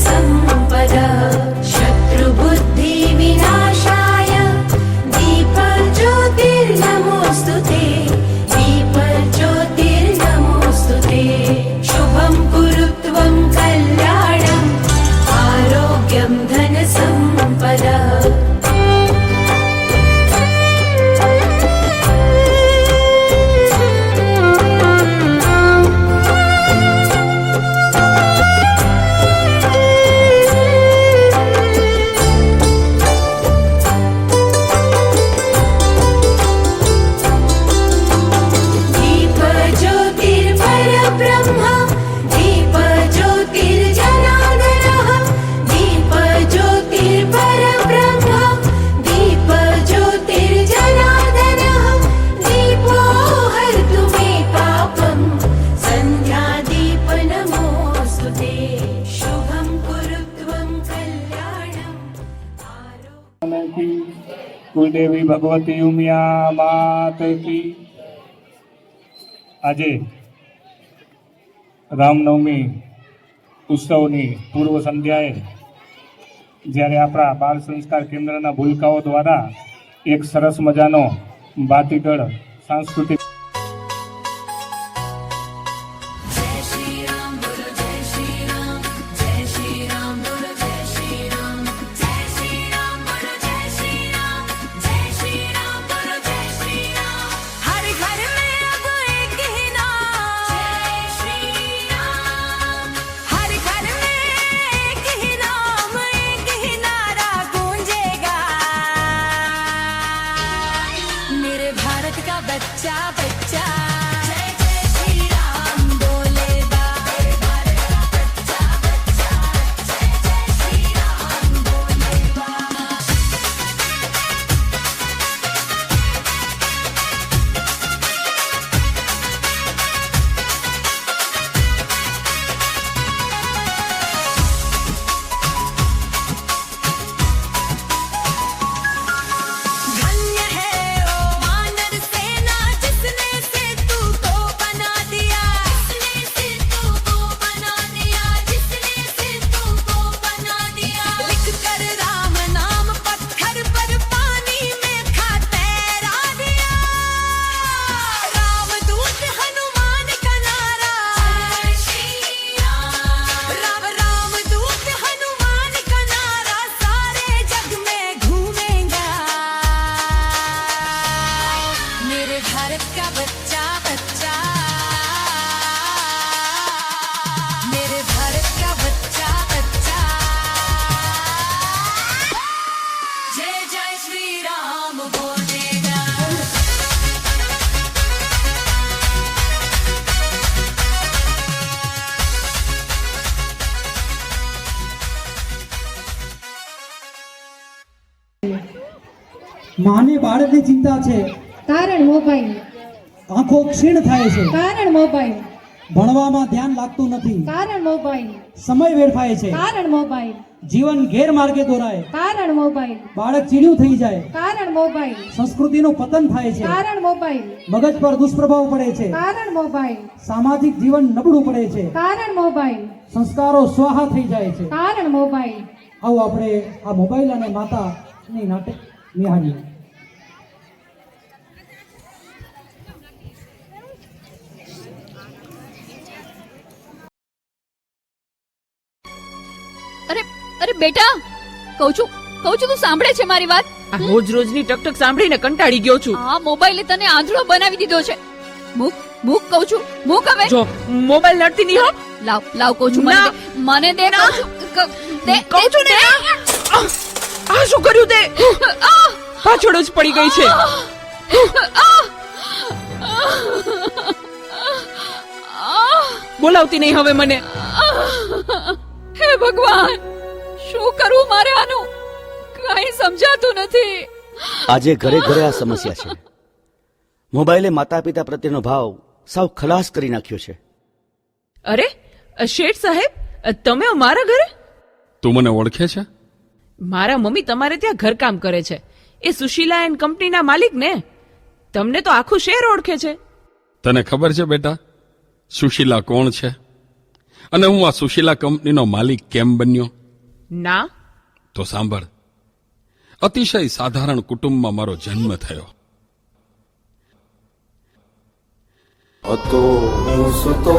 संपदा शत्रुबुद्धि विनाशाय दीपज्योतिर्नमोऽस्तुते दीपज्योतिर्नमोऽस्तुते शुभं कुरु त्वं कल्याणम् आरोग्यं धनसम्पदा कुलदेवी भगवती उमिया मात की। આજે રામનવમી ઉત્સવની પૂર્વ સંધ્યાએ જ્યારે આપણા બાળ સંસ્કાર કેન્દ્રના ભૂલકાઓ દ્વારા એક સરસ મજાનો બાતીગળ સાંસ્કૃતિક बच्चा बच्चा जय जय श्री राम बोले बाबा बच्चा बच्चा जय जय श्री राम बोले बाबा। धन्य है ओ वानर सेना जिसने सेतु को बना दिया जिसने सेतु को बना दिया जिसने सेतु को बना दिया लिख कर राम नाम पत्थर पर पानी में था तैरा दिया रामदूत हनुमान का नारा जय श्री राम रामदूत हनुमान का नारा सारे जग में घूमेगा मेरे भारत का बच्चा बच्चा मेरे भारत का बच्चा बच्चा जय जय श्री राम बोलेगा। માને બાળકની ચિંતા છે, કારણ મોબાઈલ, આંખો ક્ષીણ થાય છે, કારણ મોબાઈલ, ભણવામાં ધ્યાન લાગતું નથી, કારણ મોબાઈલ, સમય વેડફાય છે, કારણ મોબાઈલ, જીવન ગેરમાર્ગે દોરાય, કારણ મોબાઈલ, બાળક ચીડિયું થઈ જાય, કારણ મોબાઈલ, સંસ્કૃતિનું પતન થાય છે, કારણ મોબાઈલ, મગજ પર દુષ્પ્રભાવ પડે છે, કારણ મોબાઈલ, સામાજિક જીવન નબળું પડે છે, કારણ મોબાઈલ, સંસ્કારો સ્વાહા થઈ જાય છે। કારણ મોબાઈલ। આવો આપણે આ મોબાઈલ અને માતાની નાટક નિહાળીએ। અરે અરે બેટા, કહું છું તું સાંભળે છે મારી વાત? રોજ રોજની ટકટક સાંભળીને કંટાળી ગયો છું। આ મોબાઈલે તને આંધળો બનાવી દીધો છે। મૂક મૂક કહું છું, મૂક હવે। જો મોબાઈલ લડતી નહીં હો। લાવ કહું છું, મને દે કહું છું, કહું છું ને। આ શું કર્યું તે? પાછળ જ પડી ગઈ છે। બોલાવતી નહીં હવે મને। હે ભગવાન, શું કરું મારે આનું? કઈ સમજાતું નથી। આજે ઘરે ઘરે આ સમસ્યા છે। મોબાઈલે માતા પિતા પ્રત્યેનો ભાવ સાવ ખલાસ કરી નાખ્યો છે। અરે શેઠ સાહેબ, તમે મારા ઘરે? તું મને ઓળખે છે? મારા મમ્મી તમારે ત્યાં ઘરકામ કરે છે। એ સુશીલા એન્ડ કંપનીના માલિક ને। તમને તો આખું શહેર ઓળખે છે। તને ખબર છે બેટા સુશીલા કોણ છે? અને હું આ સુશીલા કંપનીનો માલિક કેમ બન્યો? ના. તો સાંભળ. અતિશય સાધારણ કુટુંબમાં મારો જન્મ થયો. હતો હું સુતો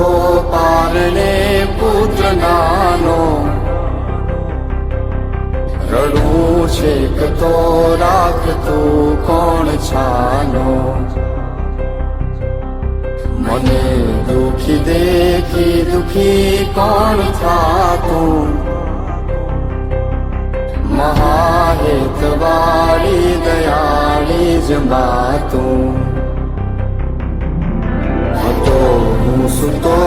પારણે પુત્ર નાનો, રડું છેક તો રાખતું કોણ છાનો, મને દુખી દેખી દુખી કોણ થાતું, મહાહેતવાળી દયાળી જ માતું. હતો હું સુતો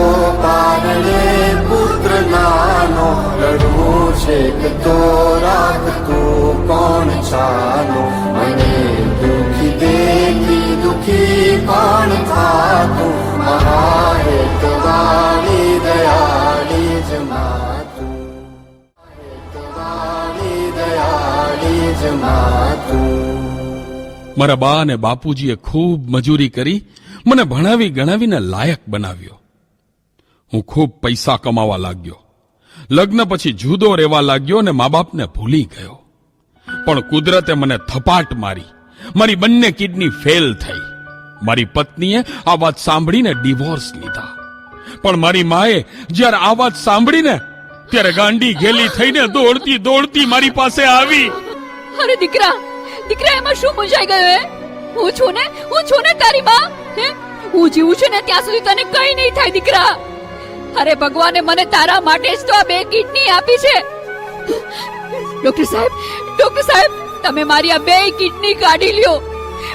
પારણે પુત્ર નાનો, રડવું છેક તો રાખતું કોણ છાનો, મને દુખી દેખી દુખી કોણ થાતું, મહાહેતવાળી દયાળી જ માતું, હેતવાળી દયાળી જ માતું. મારા બા અને બાપુજીએ ખૂબ મજૂરી કરી મને ભણાવી ગણાવીને લાયક બનાવ્યો. હું ખૂબ પૈસા કમાવા લાગ્યો. લગ્ન પછી જુદો રહેવા લાગ્યો અને મા બાપને ભૂલી ગયો. પણ કુદરતે મને થપાટ મારી. મારી બંને કિડની ફેલ થઈ. મારી પત્નીએ આ વાત સાંભળીને ડિવોર્સ લીધા. પણ મારી માએ જ્યારે આ વાત સાંભળીને ત્યારે ગાંડી ઘેલી થઈને દોડતી દોડતી મારી પાસે આવી. અરે દીકરા, દીકરા એમાં શું મૂંઝાઈ ગયો હે? હું છું ને તારી માં. હે, હું જીવું છું ને ત્યાં સુધી તને કઈ નહીં થાય દીકરા. અરે ભગવાને મને તારા માટે જ તો આ 2 કિડની આપી છે. ડોક્ટર સાહેબ, તમે મારી આ 2 કિડની કાઢી લ્યો,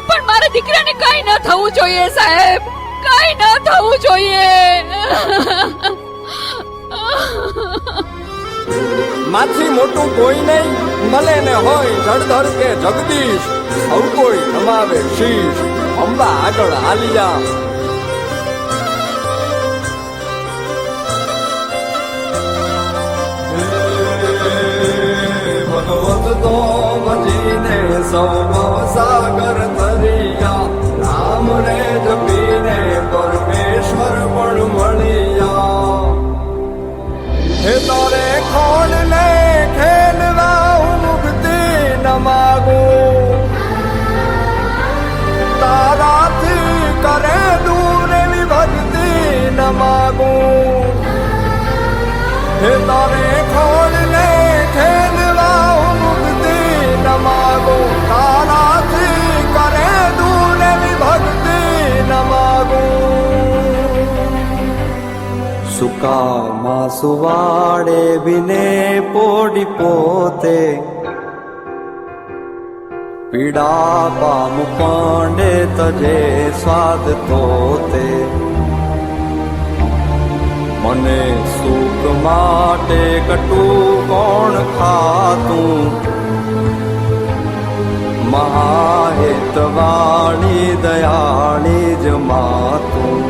પણ મારા દીકરાને કઈ ન થવું જોઈએ સાહેબ, કઈ ન થવું જોઈએ. માથી મોટું કોઈ નહીં, મળે ને હોય જળધર કે જગદીશ, સૌ કોઈ નમાવે શીશ, અંબા આગળ હાલિયા. ભગવત તો ભજીને સૌ સાગર તરિયા, રામ રે જપીને પરમેશ્વર પણ મળ્યા. હે તારે ખોલ ને ખેલવા હું મુક્તિ ન માગું, તારાથી કરે દૂર એવી ભક્તિ ન માગું. હે તારે ખોલ ને ખેલવા હું મુક્તિ ન માગું, તારાથી કરે દૂર એવી ભક્તિ ન માગું. સુકામાં સુવાડે બિને પોડી પોતે, પીડા પામ પાંડે તજે સ્વાદ તોતે. મને સુખ માટે કટું કોણ ખાતું, મહાહેતવાળી દયાળી જ માતું.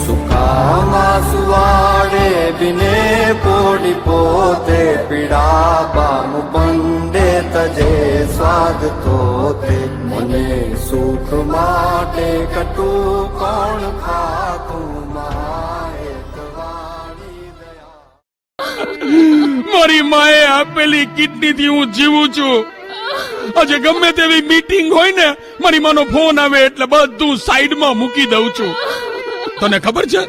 સુખામાં સુવાડે બિને પોડી પોતે, પીડા પામ બંડે તજે સ્વાદ તોતે. મને સુખ માટે કટું કોણ ખાતું, મહાહેતવાળી દયા. મારી માએ આપેલી કિડનીથી હું જીવું છું. આજે ગમે તેવી મીટિંગ હોય ને, મારી માનો ફોન આવે એટલે બધું સાઈડમાં મૂકી દઉં છું. તને ખબર છે,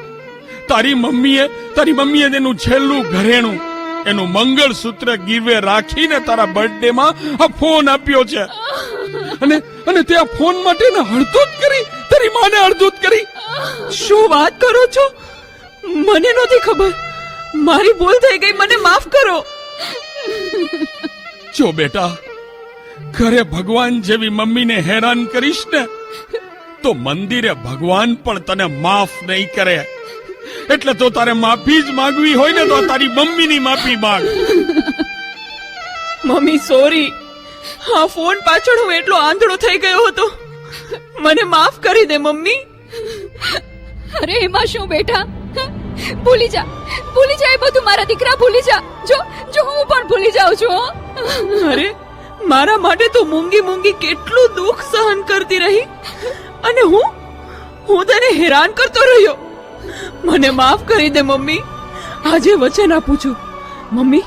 તારી મમ્મીએ તેનું છેલ્લું ઘરેણું, એનું મંગળસૂત્ર ગીરવે રાખીને તારા બર્થડે માં આ ફોન આપ્યો છે. અને તે આ ફોન માટે ને હળદૂત કરી, તારી માને હળદૂત કરી. શું વાત કરો છો? મને નહોતી ખબર. મારી ભૂલ થઈ ગઈ, મને માફ કરો. જો બેટા, ઘરે ભગવાન જેવી મમ્મીને હેરાન કરીશ ને તો મંદિરે ભગવાન પણ તને માફ નહીં કરે. એટલે તો તારે માફી જ માંગવી હોય ને તો તારી મમ્મીની માફી માંગ. મમ્મી સોરી, હા ફોન પાછળ હું એટલો આંધળો થઈ ગયો હતો. મને માફ કરી દે મમ્મી. અરે એમાં શું બેટા, ભૂલી જા એ બધું મારા દીકરા, ભૂલી જા. જો હું પણ ભૂલી જાઉં છું. અરે મારા માટે તો મૂંગી કેટલું દુઃખ સહન કરતી રહી, અને હું તને હેરાન કરતો રહ્યો. મને માફ કરી દે મમ્મી. આજે વચન આપું છું મમ્મી,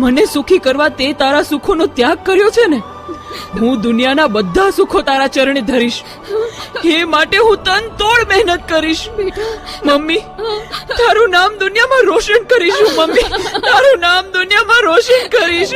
મને સુખી કરવા તે તારા સુખોનો ત્યાગ કર્યો છે ને, હું દુનિયાના બધા સુખો તારા ચરણે ધરીશ. એ માટે હું તન તોડ મહેનત કરીશ. મમ્મી, તારું નામ દુનિયામાં રોશન કરીશું. મમ્મી, તારું નામ દુનિયામાં રોશન કરીશ.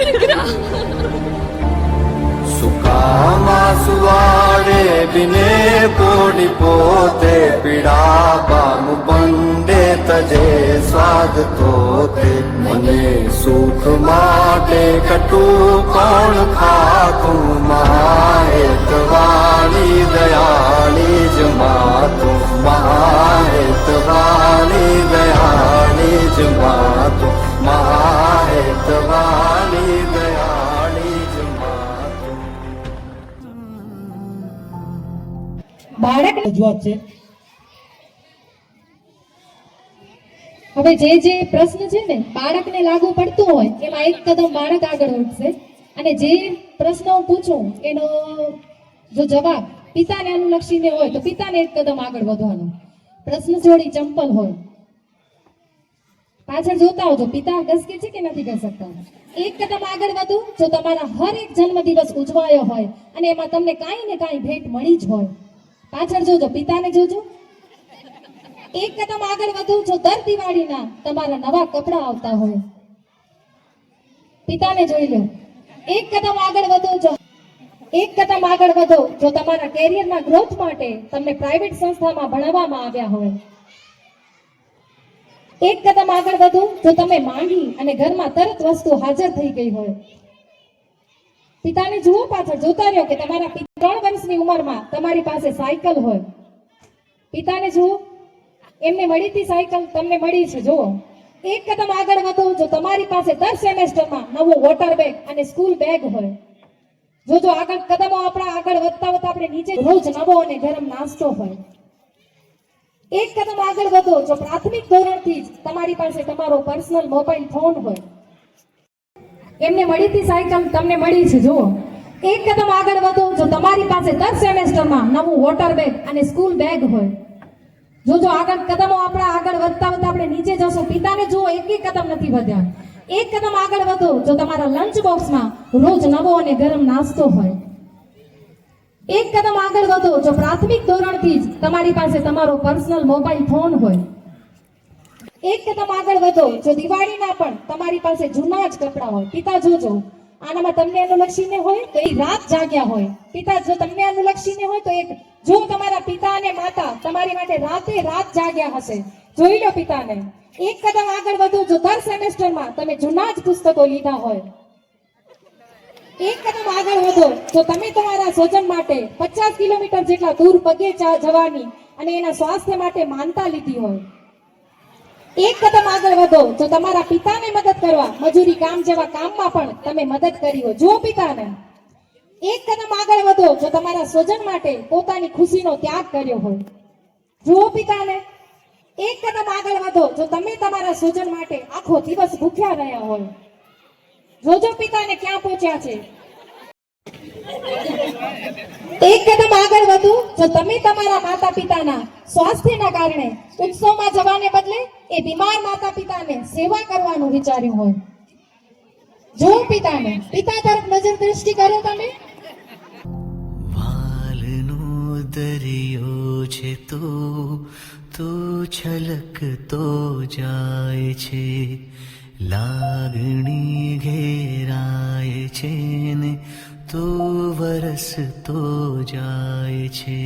સુકામાં સુવાડે બિને કોડી પોતે પીડા બામ બંડે તજે સ્વાદ તોતે. મને સુખ માટે કટું કોણ ખાતું, મહાહેતવાણી દયાળી જ માતું, મહાહેતવાણી દયાળી જ માતું, મહાહેતવાણી દયાળી જ માતું. બાળક રજૂઆત છે. હવે જે પ્રશ્ન છે ને બાળકને લાગુ પડતું હોય એમાં એક કદમ બાળક આગળ વધશે, અને જે પ્રશ્ન હું પૂછું એનો જો જવાબ પિતાને અનુલક્ષીને હોય તો પિતાને એક કદમ આગળ વધવાનો. પ્રશ્ન જોડી ચંપલ હોય, પાછળ જોતા હોજો પિતા ઘસકે છે કે નથી ઘસકતા. એક કદમ આગળ વધો જો તમારા હર એક જન્મદિવસ ઉજવાયો હોય અને એમાં તમને કાંઈ ને કાંઈ ભેટ મળી જ હોય. પાછળ જોજો, પિતાને જોજો. એક કદમ આગળ વધો જો દર દિવાળીના તમારા નવા કપડા આવતા હોય. પિતાને જોઈ લો. એક કદમ આગળ વધો જો તમારા કેરિયરના ગ્રોથ માટે તમને પ્રાઇવેટ સંસ્થામાં ભણાવવામાં આવ્યા હોય. એક કદમ આગળ વધો જો તમે માંગી અને ઘરમાં તરત વસ્તુ હાજર થઈ ગઈ હોય. પિતાને જુઓ, પાછળ જોતા રહ્યો કે તમારા 3 વર્ષની ઉંમરમાં તમારી પાસે સાયકલ હોય. પિતાને જુઓ, એમને મળી હતી સાયકલ, તમને મળી છે. જુઓ, એક કદમ આગળ વધો જો તમારી પાસે દર સેમેસ્ટરમાં નવું વોટર બેગ અને સ્કૂલ બેગ હોય. જો આગળ કદમો આપણા આગળ વધતા આપણે નીચે રોજ નવો અને ગરમ નાસ્તો હોય. એક કદમ આગળ વધો જો પ્રાથમિક ધોરણથી જ તમારી પાસે તમારો પર્સનલ મોબાઈલ ફોન હોય. એમને મળી હતી સાયકલ, તમને મળી છે. જુઓ, એક કદમ આગળ વધો જો તમારી પાસે દર સેમેસ્ટરમાં નવું વોટર બેગ અને સ્કૂલ બેગ હોય. જો આગળ કદમો આપણા આગળ વધતા આપણે નીચે જશો. પિતાને જુઓ, એક કદમ નથી વધ્યા. એક કદમ આગળ વધો જો તમારા લંચ બોક્સમાં રોજ નવો અને ગરમ નાસ્તો હોય. એક કદમ આગળ વધો જો પ્રાથમિક ધોરણથી જ તમારી પાસે તમારો પર્સનલ મોબાઈલ ફોન હોય. એક કદમ આગળ વધો જો દિવાળીના પણ તમારી પાસે જૂના જ કપડા હોય. પિતા જોજો, આનામાં તમને અનુલક્ષીને હોય તો એ રાત જાગ્યા હોય. પિતા જો તમને અનુલક્ષીને હોય તો એક, જો તમારા પિતા અને માતા તમારી માટે રાતે રાત જાગ્યા હશે, જોઈ લો પિતાને. એક કદમ આગળ વધો જો દર સેમેસ્ટરમાં તમે જૂના જ પુસ્તકો લીધા હોય. એક કદમ આગળ વધો જો તમે તમારા સ્વજન માટે 50 કિલોમીટર જેટલા દૂર પગે જવાની અને એના સ્વાસ્થ્ય માટે માનતા લીધી હોય. એક કદમ આગળ વધો જો તમારા પિતાને મદદ કરવા મજૂરી કામ જેવા કામમાં પણ તમે મદદ કરી હોય. જુઓ પિતાને. એક કદમ આગળ વધો જો તમારા સ્વજન માટે પોતાની ખુશીનો ત્યાગ કર્યો હોય. જુઓ પિતાને. એક કદમ આગળ વધો જો તમે તમારા સ્વજન માટે આખો દિવસ ભૂખ્યા રહ્યા હોય. જોજો પિતાને ક્યાં પહોંચ્યા છે. એક કદમ આગળ વધો જો તમે તમારા માતા પિતાના સ્વાસ્થ્યના કારણે ઉત્સવમાં જવાને બદલે એ બીમાર માતા પિતાને સેવા કરવાનું વિચાર્યું હોય. જો પિતાને, પિતા તરફ નજર દ્રષ્ટિ કરો તમે. વાલનો દરિયો છે તો છલકતો જાય છે, લાગણી ઘેરાય છે ને તો વરસતો જાય છે.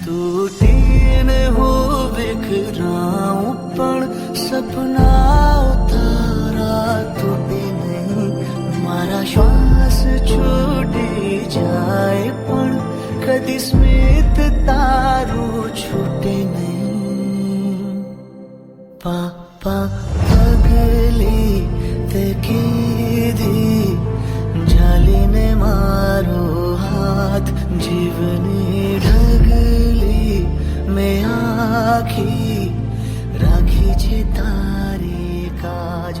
તૂટીને હું વિખરાઉં પણ સપના તારા તૂટે નહીં. મારા શ્વાસ છૂટી જાય પણ કદી સ્મિત તારું છૂટે નહીં. પાપા પગલી તે કીધી ઝાલીને મારો હાથ, જીવની ઢગલી મેં આખી રાખી છે તારી કાજ.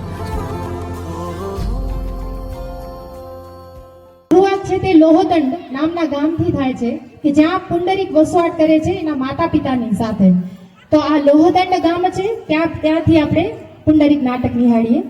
શરૂઆત છે તે લોહોદંડ નામના ગામથી થાય છે કે જ્યાં પુંડરીક વસવાટ કરે છે એના માતા પિતાની સાથે. તો આ લોહદંડ ગામ છે ત્યાંથી આપણે પુંડરીક નાટક નિહાળીએ.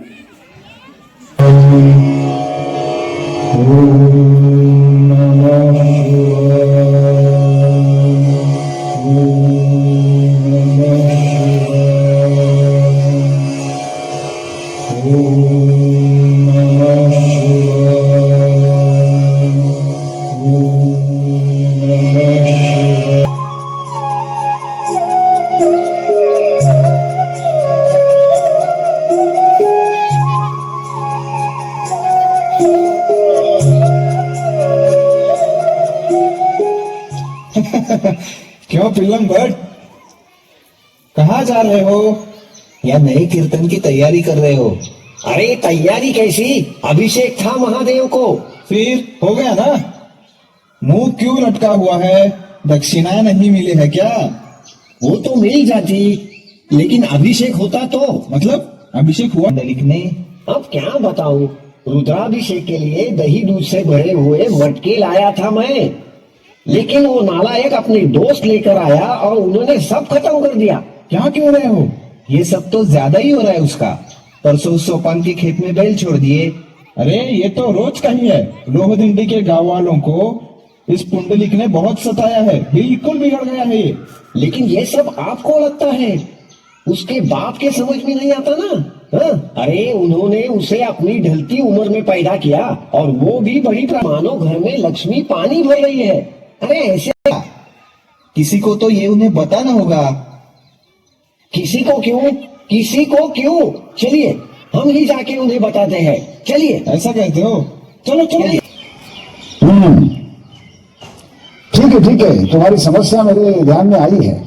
क्यों पिल्लम भट्ट, कहाँ जा रहे हो? या नए कीर्तन की तैयारी कर रहे हो? अरे तैयारी कैसी, अभिषेक था महादेव को। फिर हो गया ना? मुंह क्यों लटका हुआ है? दक्षिणा नहीं मिली है क्या? वो तो मिल जाती, लेकिन अभिषेक होता तो। मतलब अभिषेक हुआ लिखने? अब क्या बताऊं, रुद्राभिषेक के लिए दही दूध से भरे हुए मटके लाया था मैं, लेकिन वो नालायक अपने दोस्त लेकर आया और उन्होंने सब खत्म कर दिया। क्या कह रहे हो? ये सब तो ज्यादा ही हो रहा है उसका। परसों सोपान के खेत में बैल छोड़ दिए। अरे ये तो रोज का ही है। लोहदिंडी के गांव वालों को इस पुंडलिक ने बहुत सताया है, बिल्कुल बिगड़ गया है ये। लेकिन ये सब आपको लगता है, उसके बाप के समझ में नहीं आता ना। हाँ? अरे उन्होंने उसे अपनी ढलती उम्र में पैदा किया, और वो भी बड़ी मानो घर में लक्ष्मी पानी भर रही है। अरे ऐसे किसी को तो ये उन्हें बताना होगा। किसी को क्यों? चलिए हम ही जाके उन्हें बताते हैं। चलिए। ऐसा कहते हो? चलो चलो। ठीक है, तुम्हारी समस्या मेरे ध्यान में आई है।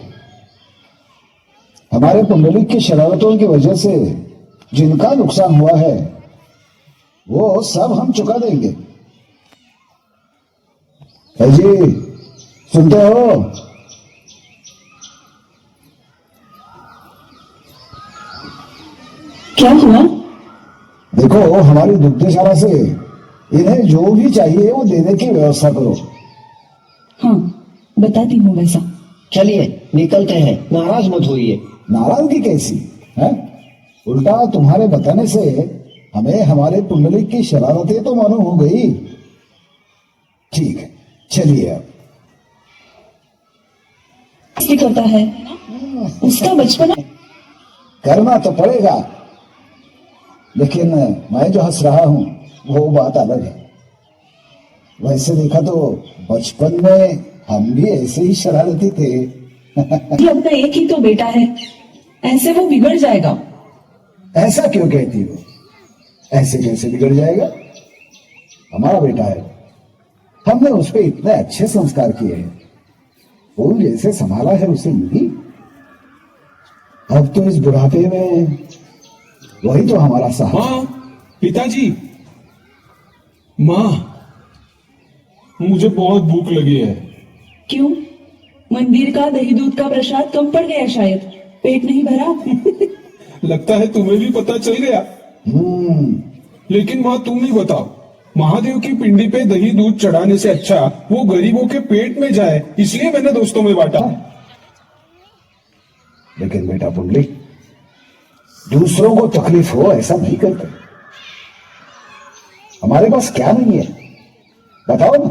हमारे पुंडलिक की शरारतों की वजह से जिनका नुकसान हुआ है वो सब हम चुका देंगे। जी सुनते हो? क्या हुआ? देखो, हमारी दुग्धशाला से इन्हें जो भी चाहिए वो देने की व्यवस्था करो। हाँ, बताती हूँ वैसा। चलिए निकलते हैं, नाराज मत होइए। नाराजगी कैसी है? उल्टा तुम्हारे बताने से हमें हमारे पुंडलिक की शरारतें तो मालूम हो गई। ठीक है, चलिए अब। करता है उसका बचपना करना तो पड़ेगा, लेकिन मैं जो हंस रहा हूं वो बात अलग है। वैसे देखा तो बचपन में हम भी ऐसे ही शरारती थे। अपना एक ही तो बेटा है, ऐसे वो बिगड़ जाएगा। ऐसा क्यों कहती हो? ऐसे कैसे बिगड़ जाएगा? हमारा बेटा है, हमने उस पर इतने अच्छे संस्कार किए हैं, फूल जैसे संभाला है उसे यूं। अब तो इस बुढ़ापे में वही तो हमारा सहारा। माँ, पिताजी, माँ, मुझे बहुत भूख लगी है। क्यों? मंदिर का दही दूध का प्रसाद कम पड़ गया शायद, पेट नहीं भरा। लगता है तुम्हें भी पता चल गया। लेकिन माँ तुम ही बताओ, महादेव की पिंडी पे दही दूध चढ़ाने से अच्छा वो गरीबों के पेट में जाए, इसलिए मैंने दोस्तों में बांटा। लेकिन बेटा पुंडलिक, दूसरों को तकलीफ हो ऐसा नहीं करते। हमारे पास क्या नहीं है बताओ ना।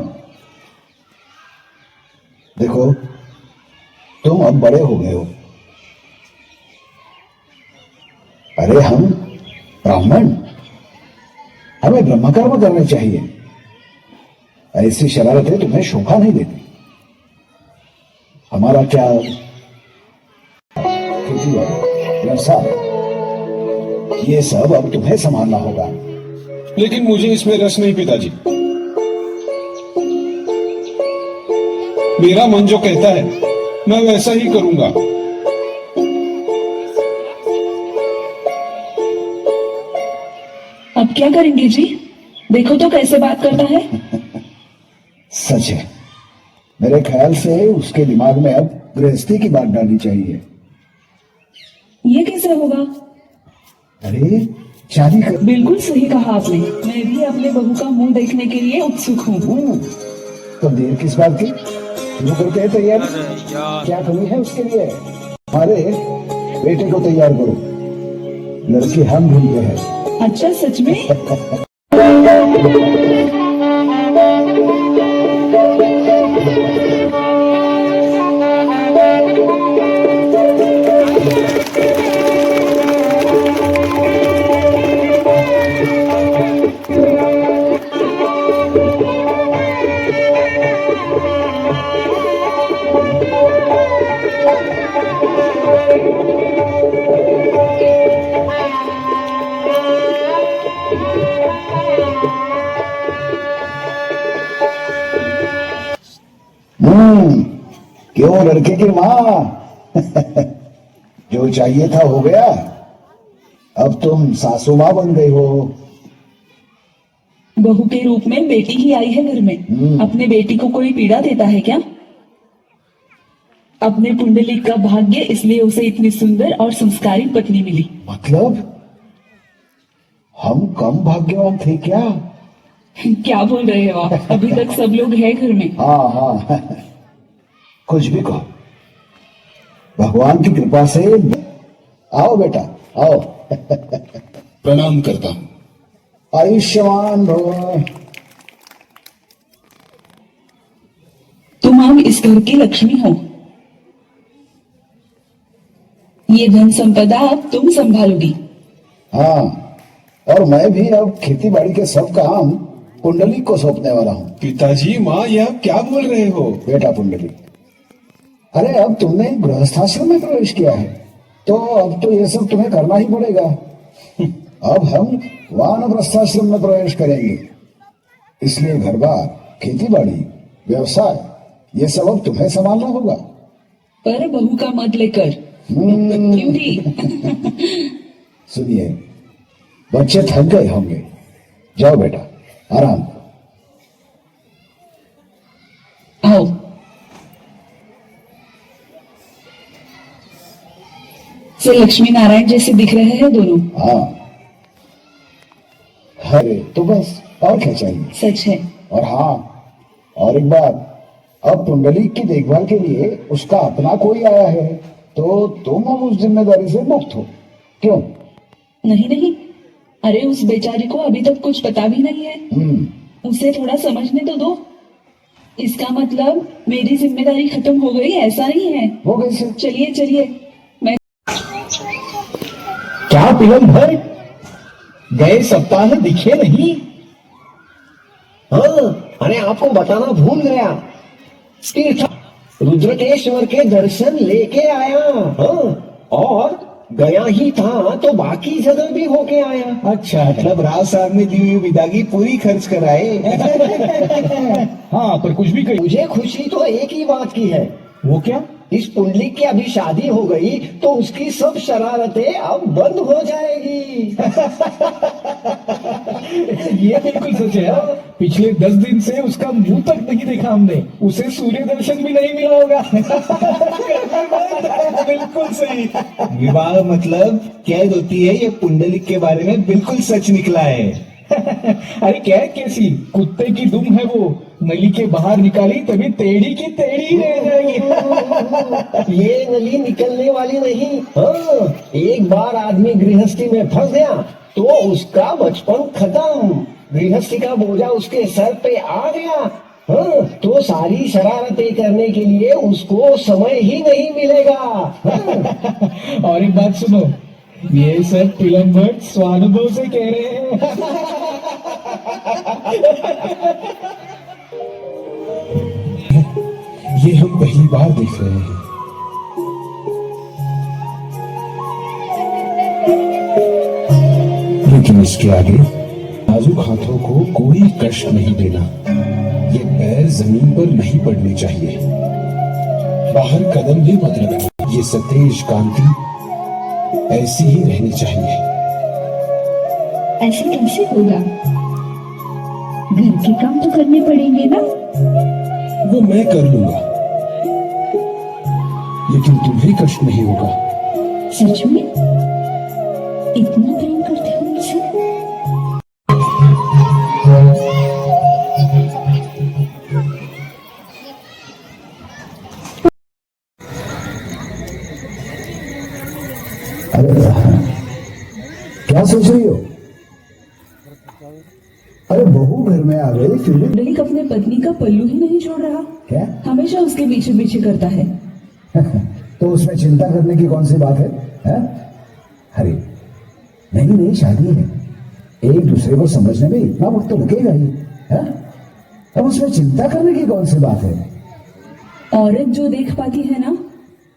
देखो, तुम अब बड़े हो गए हो। अरे हम ब्राह्मण, हमें ब्रह्मकर्म करने चाहिए। ऐसी शरारतें तुम्हें शोभा नहीं देती। हमारा क्या खेती व्यवसाय, ये सब अब तुम्हें संभालना होगा। लेकिन मुझे इसमें रस नहीं पिताजी। मेरा मन जो कहता है मैं वैसा ही करूंगा। अब क्या करेंगे जी? देखो तो कैसे बात करता है। सच है, मेरे ख्याल से उसके दिमाग में अब गृहस्थी की बात डालनी चाहिए। ये कैसे होगा? अरे शादी कर। बिल्कुल सही कहा आपने, मैं भी अपने बहू का मुंह देखने के लिए उत्सुक हूँ। तो देर किस बात की, शुरू करते हैं तैयारी। क्या कमी है उसके लिए? हमारे बेटे को तैयार करो, लड़की हम ढूंढते हैं। अच्छा, सच में? क्यों लड़के की माँ? जो चाहिए था हो गया, अब तुम सासू माँ बन गई हो। बहू के रूप में बेटी ही आई है घर में। अपने बेटी को कोई पीड़ा देता है क्या? अपने पुंडलिक का भाग्य, इसलिए उसे इतनी सुंदर और संस्कारी पत्नी मिली। मतलब हम कम भाग्यवान थे क्या? क्या बोल रहे हो आप? अभी तक सब लोग हैं घर में। हाँ हाँ, कुछ भी कहो, भगवान की कृपा से। आओ बेटा आओ। प्रणाम करता हूँ। आयुष्मान भव। तुम अब इस घर की लक्ष्मी हो। ये धन संपदा अब तुम संभालोगी। हाँ, और मैं भी अब खेती बाड़ी के सब काम पुंडलिक को सौंपने वाला हूँ। पिताजी, माँ, ये आप क्या बोल रहे हो? बेटा पुंडलिक, अरे अब तुमने गृहस्थाश्रम में प्रवेश किया है, तो अब तो ये सब तुम्हें करना ही पड़ेगा। अब हम वानप्रस्थाश्रम में प्रवेश करेंगे, इसलिए घर बार, खेती बाड़ी, व्यवसाय, ये सब अब तुम्हें संभालना होगा। पर बहू का मत लेकर। क्यों भी? सुनिए, बच्चे थक गए होंगे, जाओ बेटा आराम करो। आओ। से लक्ष्मी नारायण जैसे दिख रहे हैं दोनों। हाँ, अरे तो बस और क्या चाहिए? सच है। और हाँ, और एक बात, अब पुंडलिक की देखभाल के लिए उसका अपना कोई आया है, तो तुम अब उस जिम्मेदारी से मुक्त हो। क्यों? नहीं नहीं, अरे उस बेचारी को अभी तक कुछ पता भी नहीं है। उसे थोड़ा समझने तो दो। इसका मतलब मेरी जिम्मेदारी खत्म हो गई, ऐसा नहीं है। वो कैसे? चलिए चलिए। मैं क्या पिलन भर गए सप्ताह दिखे नहीं? हाँ, अरे आपको बताना भूल गया, तीर्थ रुद्रकेश्वर के दर्शन लेके आया। हाँ, और गया ही था तो बाकी जगह भी होके आया। अच्छा, मतलब राव साहब ने दी हुई विदागी पूरी खर्च कराए। हाँ, पर कुछ भी कही। मुझे खुशी तो एक ही बात की है। वो क्या? इस पुंडलिक की अभी शादी हो गई तो उसकी सब शरारतें अब बंद हो जाएगी। ये बिल्कुल सच है। पिछले 10 दिन से उसका मुंह तक नहीं देखा हमने, उसे सूर्य दर्शन भी नहीं मिला होगा। बिल्कुल सही। विवाह मतलब कैद होती है, ये पुंडलिक के बारे में बिल्कुल सच निकला है। अरे कैद कैसी, कुत्ते की दुम है वो, नली के बाहर निकाली तभी टेढ़ी की टेढ़ी रह जाएगी। ये नली निकलने वाली नहीं। हाँ, एक बार आदमी गृहस्थी में फंस गया तो उसका बचपन खत्म। गृहस्थी का बोझा उसके सर पे आ गया, हाँ, तो सारी शरारतें करने के लिए उसको समय ही नहीं मिलेगा। हाँ। और एक बात सुनो, ये सब पिलन भट्ट स्वानुभव से कह रहे हैं। ये हम पहली बार देख रहे हैं। लेकिन इसके आगे नाजुक हाथों को कोई कष्ट नहीं देना। ये पैर जमीन पर नहीं पड़ने चाहिए, बाहर कदम भी मत रखना। ये सतेज कांति ऐसी ही रहनी चाहिए। ऐसे कैसे होगा? घर के काम तो करने पड़ेंगे ना। वो मैं कर लूंगा, लेकिन तुम्हें कष्ट नहीं होगा। सच में इतना प्रेम करते हो मुझसे? अरे बहू घर में आ गई फिर भी पुंडलिक अपने पत्नी का पल्लू ही नहीं छोड़ रहा, क्या? हमेशा उसके पीछे पीछे करता है। तो उसमें चिंता करने की कौन सी बात है? अरे नहीं शादी है, एक दूसरे को समझने में इतना वक्त तो लगेगा ही है? अब उसमें चिंता करने की कौन सी बात है? औरत जो देख पाती है ना,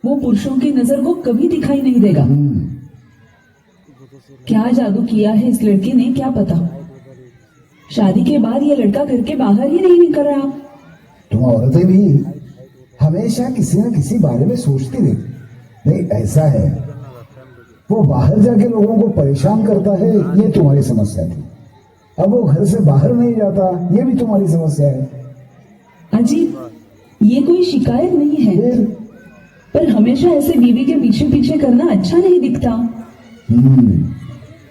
वो पुरुषों की नजर को कभी दिखाई नहीं देगा। क्या जादू किया है इस लड़के ने क्या पता। शादी के बाद ये लड़का घर के बाहर ही नहीं निकल रहा। तुम औरतें भी हमेशा किसी न किसी बारे में सोचती रहती। नहीं ऐसा है, वो बाहर जाके लोगों को परेशान करता है, ये तुम्हारी समस्या थी। अब वो घर से बाहर नहीं जाता, ये भी तुम्हारी समस्या है। अजीब, ये कोई शिकायत नहीं है, पर हमेशा ऐसे बीवी के पीछे पीछे करना अच्छा नहीं दिखता।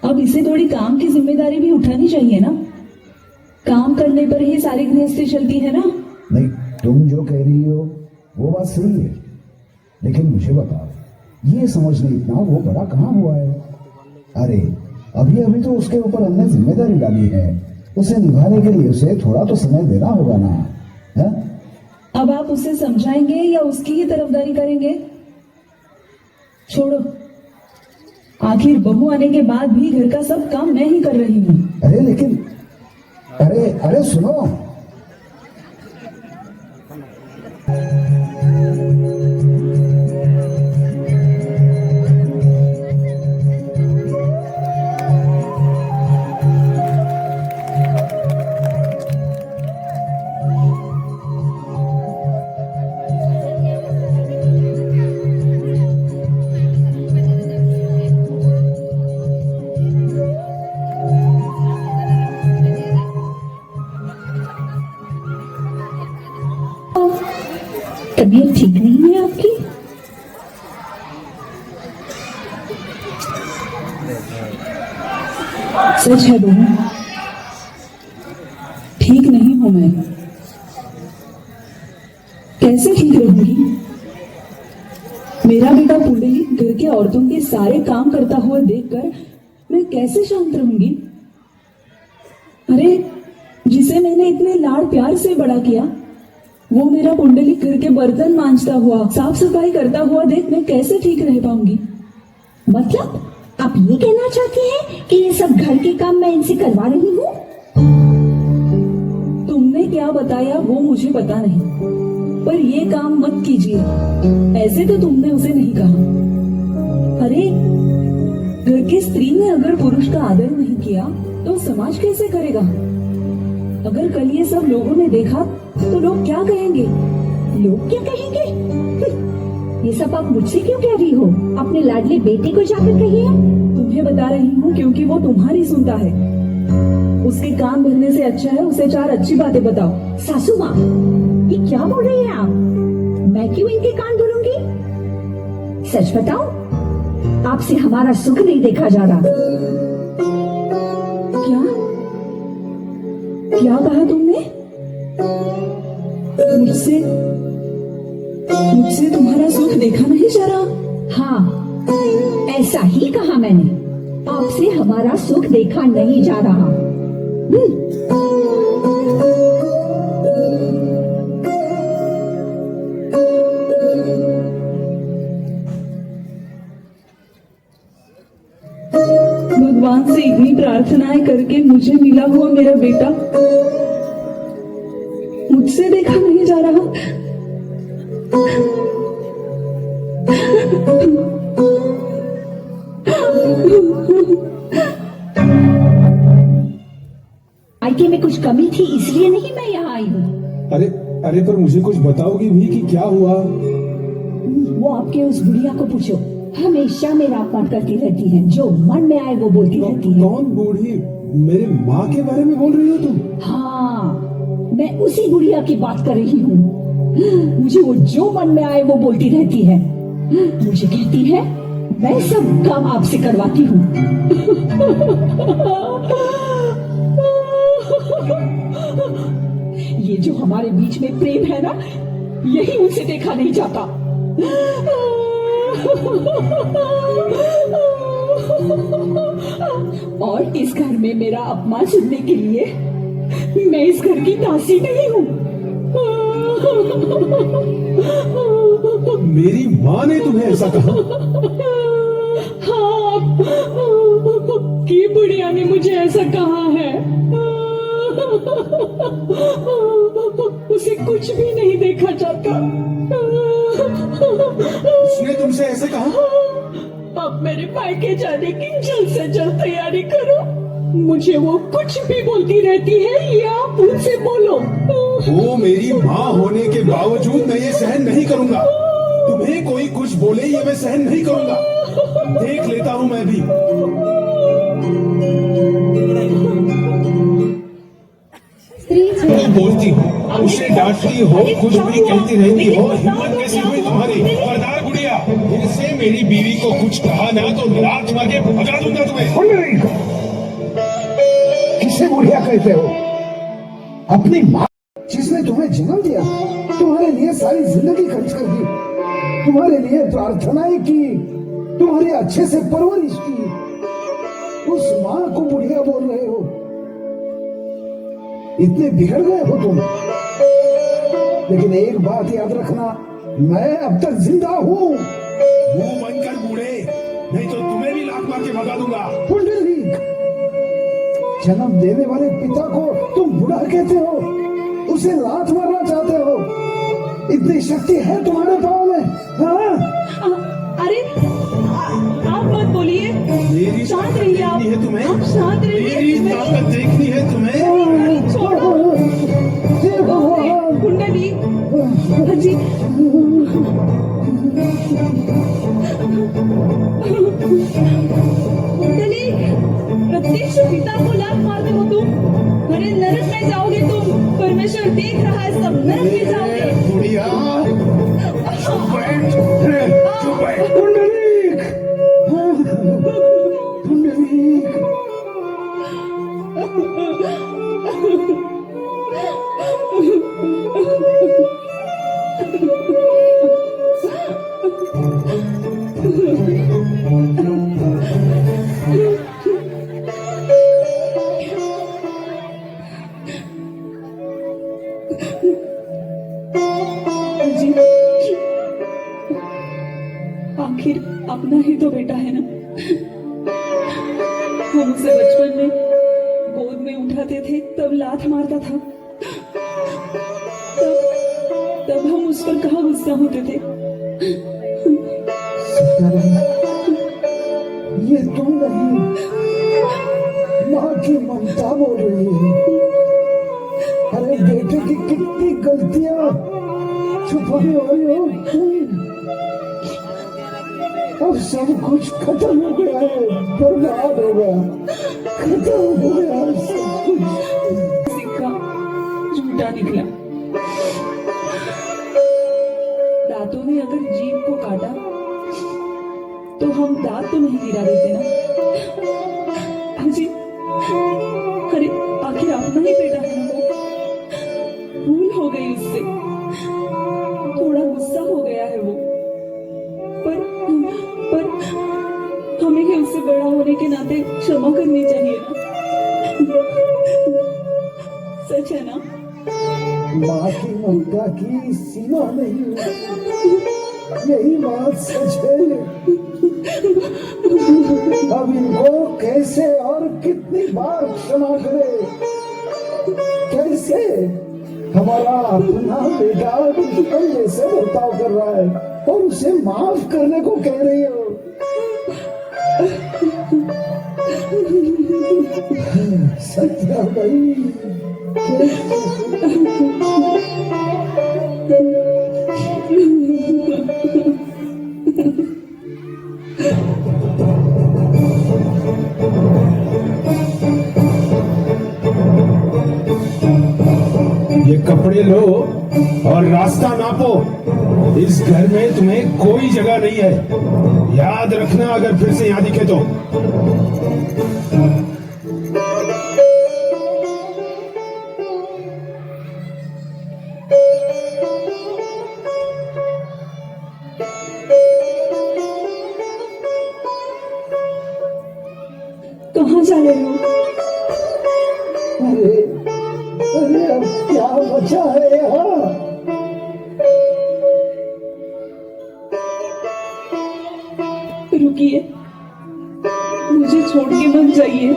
अब इसे थोड़ी काम की जिम्मेदारी भी उठानी चाहिए ना। काम करने पर ही सारी गृहस्थी चलती है ना। नहीं, तुम जो कह रही हो वो बात सही है, लेकिन मुझे बताओ, ये समझने इतना वो बड़ा कहाँ हुआ है? अरे अभी तो उसके ऊपर हमने जिम्मेदारी डाली है, उसे निभाने के लिए उसे थोड़ा तो समय देना होगा ना, है? अब आप उसे समझाएंगे या उसकी ही तरफदारी करेंगे? छोड़ो, आखिर बहू आने के बाद भी घर का सब काम मैं ही कर रही हूँ। अरे लेकिन अरे सुनो, तबीयत ठीक नहीं है आपकी? सच है बहू, ठीक नहीं हूं मैं। कैसे ठीक रहूंगी? मेरा बेटा पुंडलिक घर के औरतों के सारे काम करता हुआ देखकर मैं कैसे शांत रहूंगी? अरे जिसे मैंने इतने लाड़ प्यार से बड़ा किया, वो मेरा पुंडलिक घर के बर्तन मांजता हुआ, साफ सफाई करता हुआ देख मैं कैसे ठीक रह पाऊंगी? मतलब आप ये कहना चाहती हैं कि ये सब घर के काम मैं इनसे करवा रही हूँ? तुमने क्या बताया वो मुझे पता नहीं, पर ये काम मत कीजिए, ऐसे तो तुमने उसे नहीं कहा। अरे घर की स्त्री ने अगर पुरुष का आदर नहीं किया तो समाज कैसे करेगा? अगर कल ये सब लोगों ने देखा तो लोग क्या कहेंगे? लोग क्या कहेंगे? ये सब आप मुझसे क्यों कह रही हो? अपने लाडले बेटे को जाकर कहिए। तुम्हें बता रही हूँ क्योंकि वो तुम्हारी सुनता है। उसके कान भरने से अच्छा है उसे चार अच्छी बातें बताओ। सासू माँ, ये क्या बोल रही हैं आप? मैं क्यों इनके कान भरूंगी? सच बताओ, आपसे हमारा सुख नहीं देखा जा रहा। क्या कहा तुमने? मुझसे तुम्हारा सुख देखा नहीं जा रहा? हाँ, ऐसा ही कहा मैंने। आपसे हमारा सुख देखा नहीं जा रहा। भगवान से इतनी प्रार्थनाएं करके मुझे मिला हुआ मेरा बेटा मुझसे देखा नहीं जा रहा। आईके में कुछ कमी थी इसलिए नहीं मैं यहाँ आई हूँ। अरे पर मुझे कुछ बताओगी भी कि क्या हुआ? वो आपके उस बुढ़िया को पूछो, हमेशा मेरा अपमान करती रहती है, जो मन में आए वो बोलती रहती है। कौन बूढ़ी? मेरे माँ के बारे में बोल रही हो तुम? हाँ, मैं उसी बुढ़िया की बात कर रही हूँ। मुझे वो जो मन में आए वो बोलती रहती है। मुझे कहती है मैं सब काम आपसे करवाती हूँ। ये जो हमारे बीच में प्रेम है ना, यही उनसे देखा नहीं जाता। और इस घर में मेरा अपमान सुनने के लिए मैं इस घर की दासी नहीं हूँ। मेरी माँ ने तुम्हें ऐसा कहा? हाँ, की बुढ़िया ने मुझे ऐसा कहा है। उसे कुछ भी नहीं देखा जाता। उसने तुमसे ऐसे कहा? अब मेरे मायके जाने की जल्द से जल्द तैयारी करो। मुझे वो कुछ भी बोलती रहती है, ये आप उनसे बोलो। वो मेरी माँ होने के बावजूद मैं ये सहन नहीं करूंगा। तुम्हें कोई कुछ बोले ये मैं सहन नहीं करूंगा। देख लेता हूँ मैं भी। स्त्री છે तुम बोलती हो, उसे डांटती हो, कुछ भी कहती रहती हो, हिम्मत कैसे हुई तुम्हारी? खबरदार गुड़िया, फिर से मेरी बीवी को कुछ कहा ना तो लात मार के भगा दूंगा तुम्हें। किसे बुढ़िया कहते हो? अपनी माँ जिसने तुम्हें जन्म दिया, तुम्हारे लिए सारी जिंदगी खर्च कर दी, तुम्हारे लिए प्रार्थनाएं की, तुम्हारी अच्छे से परवरिश की, उस माँ को बुढ़िया बोल रहे हो? इतने बिगड़ गए हो तुम। लेकिन एक बात याद रखना, मैं अब तक जिंदा हूँ। मुंह बंद कर बूढ़े, नहीं तो तुम्हें भी लात मार के भगा दूंगा। पुंडलीक, जन्म देने वाले पिता को तुम बूढ़ा कहते हो, उसे लात मारना चाहते हो? इतनी शक्ति है तुम्हारे पाँव में? हाँ? अरे आप मत बोलिए, मेरी शांत रहिए आप। देखनी है तुम्हें? आप शांत रहिए। मेरी ताकत देखनी है तुम्हें? छोड़ो हे भगवान! कुंडली जी, कुंडली, प्रत्यक्ष पिता को लात मारते हो तुम। अरे नरक में जाओगे तुम, परमेश्वर देख रहा है सब, नरक में जाओगे। बुढ़िया, चुप बैठ, चुप बैठ। पुंडलीक! पुंडलीक! जी, आखिर अपना ही तो बेटा है ना। हम उसे बचपन में गोद में उठाते थे, तब लात मारता था, तब हम उस पर कहाँ गुस्सा होते थे। ये तुम नहीं, माँ की ममता बोल रही है। अरे बेटे की कितनी गलतियां छुपाने वाली हो तुम। अब सब कुछ खत्म हो गया है, बर्बाद हो गया, खत्म हो गया सब कुछ। सिक्का झूठा निकला। दांतों ने अगर जीभ को काटा तो हम दांत तो नहीं गिरा देते ना जी। अरे आखिर अपना ही बेटा है ना वो। भूल हो गई उससे, थोड़ा गुस्सा हो गया है वो, पर हमें ही उससे बड़ा होने के नाते क्षमा करनी चाहिए ना। सच है ना? माँ की ममता की सीमा नहीं होती, यही बात सच है। अब इनको कैसे और कितनी बार क्षमा करे? कैसे? हमारा अपना बेटा दुश्मन जैसे बर्ताव कर रहा है और उसे माफ करने को कह रही हो। सत्या भाई, ये कपड़े लो और रास्ता नापो। इस घर में तुम्हें कोई जगह नहीं है, याद रखना अगर फिर से यहाँ दिखे तो। कहाँ जा अरे अरे अब क्या बचा है यहाँ? रुकिए, मुझे छोड़ के मत जाइए।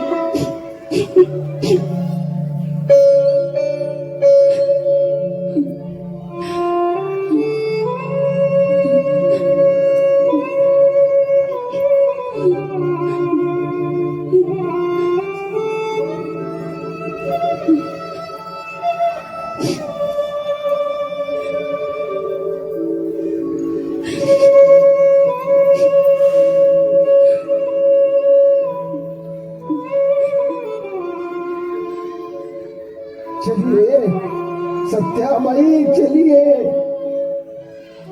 चलिए सत्याबाई, चलिए,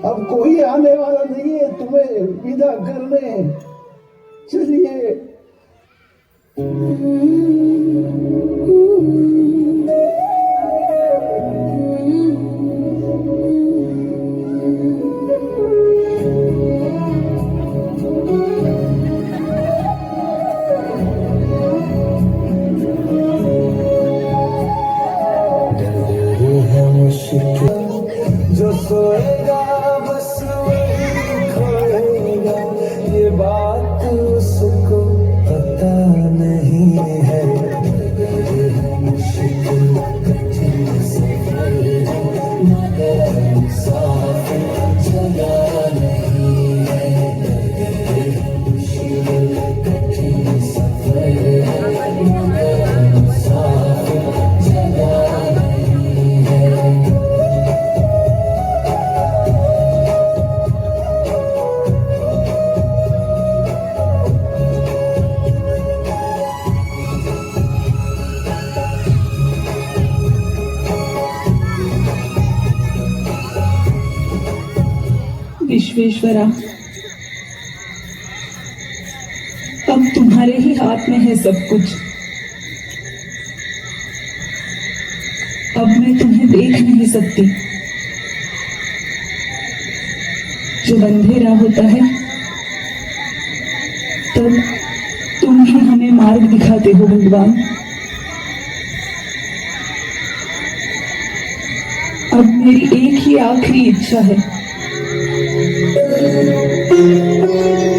अब कोई आने वाला नहीं है तुम्हें विदा करने। चलिए। जो सोएगा बस वही खोएगा, ये बात उसको पता नहीं है। मुश्किल कठिन सफर है, मगर मुसाफिर जगह नहीं है। मुश्किल कठिन सफर है, मगर मुसाफिर जगह नहीं है। विश्वेश्वरा, अब तुम्हारे ही हाथ में है सब कुछ। अब मैं तुम्हें देख नहीं सकती। जब अंधेरा होता है तब तुम ही हमें मार्ग दिखाते हो भगवान। अब मेरी एक ही आखिरी इच्छा है,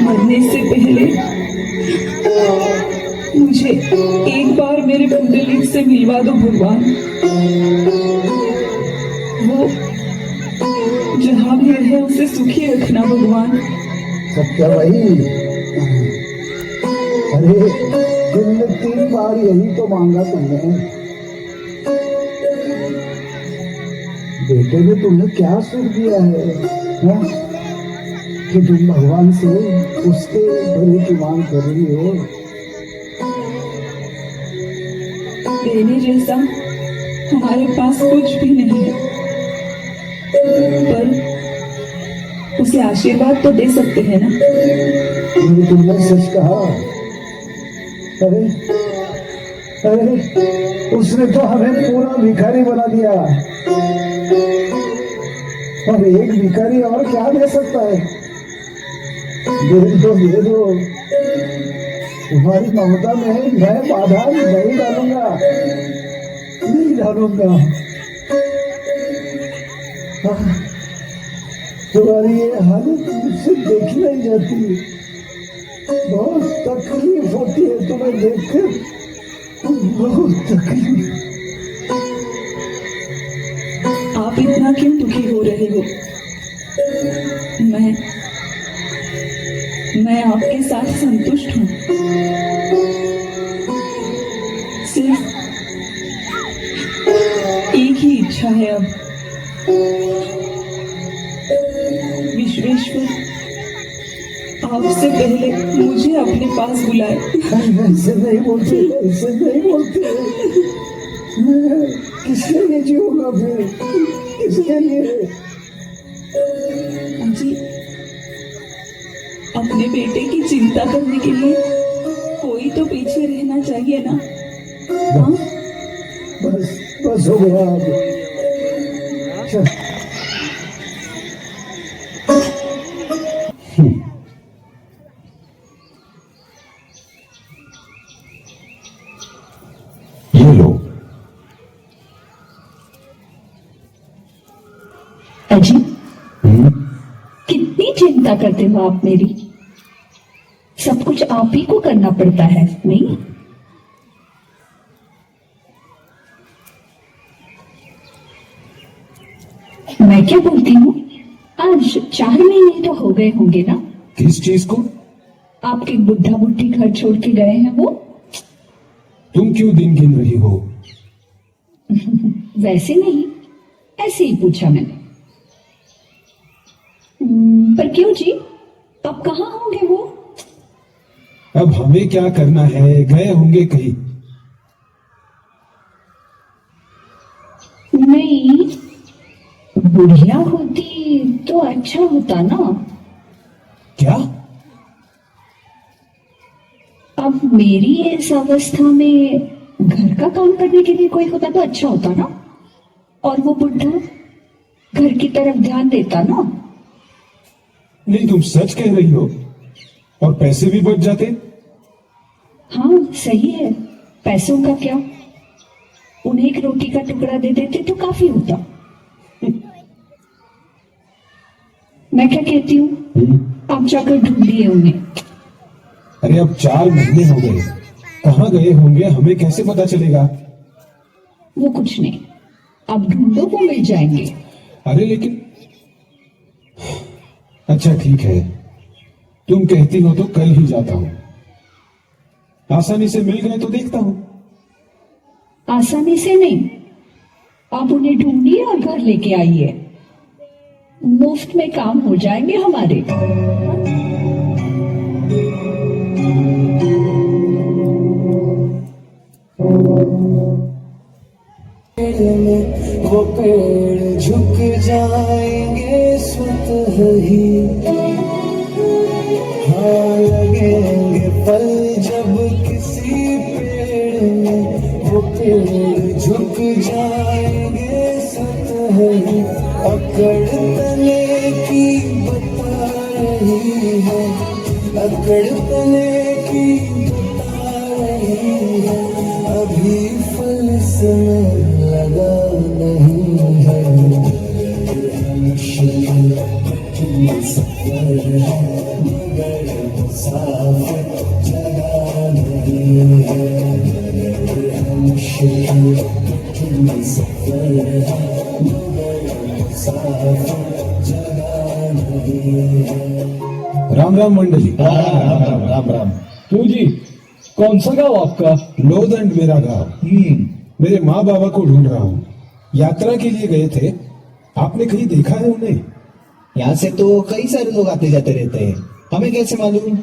मरने से पहले मुझे एक बार मेरे पुंडलिक से मिलवा दो भगवान। वो जहां भी रहे उसे सुखी रखना भगवान। सत्याबाई, अरे दिन में 3 बार यही तो मांगा तुमने। बेटे ने तुमने क्या सुख दिया है, हाँ? कि तुम भगवान से उसके भले की मांग कर रही हो। देने जैसा हमारे पास कुछ भी नहीं है, पर उसे आशीर्वाद तो दे सकते हैं ना। ये तुमने सच कहा। अरे अरे उसने तो हमें पूरा भिखारी बना दिया। अब एक भिखारी और क्या दे सकता है? दे दो। तुम्हारी ममता में मैं बाधा नहीं डालूंगा, नहीं डालूंगा। तुम्हारी ये हालत मुझसे देखी नहीं जाती। बहुत तकलीफ होती है तुम्हें देखकर, बहुत तकलीफ। आप इतना क्यों दुखी हो रहे हो? मैं आपके साथ संतुष्ट हूँ। सिर्फ एक ही इच्छा है अब, विश्वेश्वर आपसे पहले मुझे अपने पास बुलाए। ऐसे नहीं बोलते, ऐसे नहीं बोलते। मैं किसके लिए जीऊंगा फिर? किसके लिए? जी, अपने बेटे की चिंता करने के लिए कोई तो पीछे रहना चाहिए ना। हाँ? बस हो गया अब। चल। ये लो, पिताजी कितनी चिंता करते हो आप मेरी। सब कुछ आप ही को करना पड़ता है, नहीं? मैं क्या बोलती हूँ, आज 4 महीने तो हो गए होंगे ना किस चीज को? आपके बुढ़ा बुढ़ी घर छोड़ के गए हैं वो। तुम क्यों दिन गिन रही हो? वैसे नहीं, ऐसे ही पूछा मैंने। पर क्यों जी, अब कहाँ होंगे वो? अब हमें क्या करना है, गए होंगे कहीं। नहीं, बुढ़िया होती तो अच्छा होता ना। क्या? अब मेरी इस अवस्था में घर का काम करने के लिए कोई होता तो अच्छा होता ना, और वो बुढ़ा घर की तरफ ध्यान देता ना। नहीं, तुम सच कह रही हो, और पैसे भी बच जाते। हाँ सही है, पैसों का क्या, उन्हें एक रोटी का टुकड़ा दे देते तो काफी होता। मैं क्या कहती हूँ, आप जाकर ढूंढिए उन्हें। अरे अब 4 महीने हो गए, कहाँ गए होंगे हमें कैसे पता चलेगा? वो कुछ नहीं, आप ढूंढो, वो मिल जाएंगे। अरे लेकिन अच्छा ठीक है, तुम कहती हो तो कल ही जाता हूँ। आसानी से मिल गए तो देखता हूँ। आसानी से नहीं, आप उन्हें ढूंढिए और घर लेके आइए, मुफ्त में काम हो जाएंगे हमारे। वो पेड़ झुक जाएंगे स्वतः ही, हाँ लगेंगे फल जब किसी पेड़ में, वो पेड़ झुक जाएंगे स्वतः ही। अकड़ तले की बता रही है, अकड़ तले की बता रही है, अभी फल समय लगा नहीं है। मुश्किल सफर है मगर मुसाफिर जगह नहीं है। मुश्किल सफर है मगर मुसाफिर जगह नहीं है। राम राम मंडली। राम राम राम। क्यों जी, कौन सा गांव आपका? लोदंड मेरा गांव। मेरे माँ बाबा को ढूंढ रहा हूँ, यात्रा के लिए गए थे। आपने कहीं देखा है उन्हें? यहाँ से तो कई सारे लोग आते जाते रहते हैं, हमें कैसे मालूम?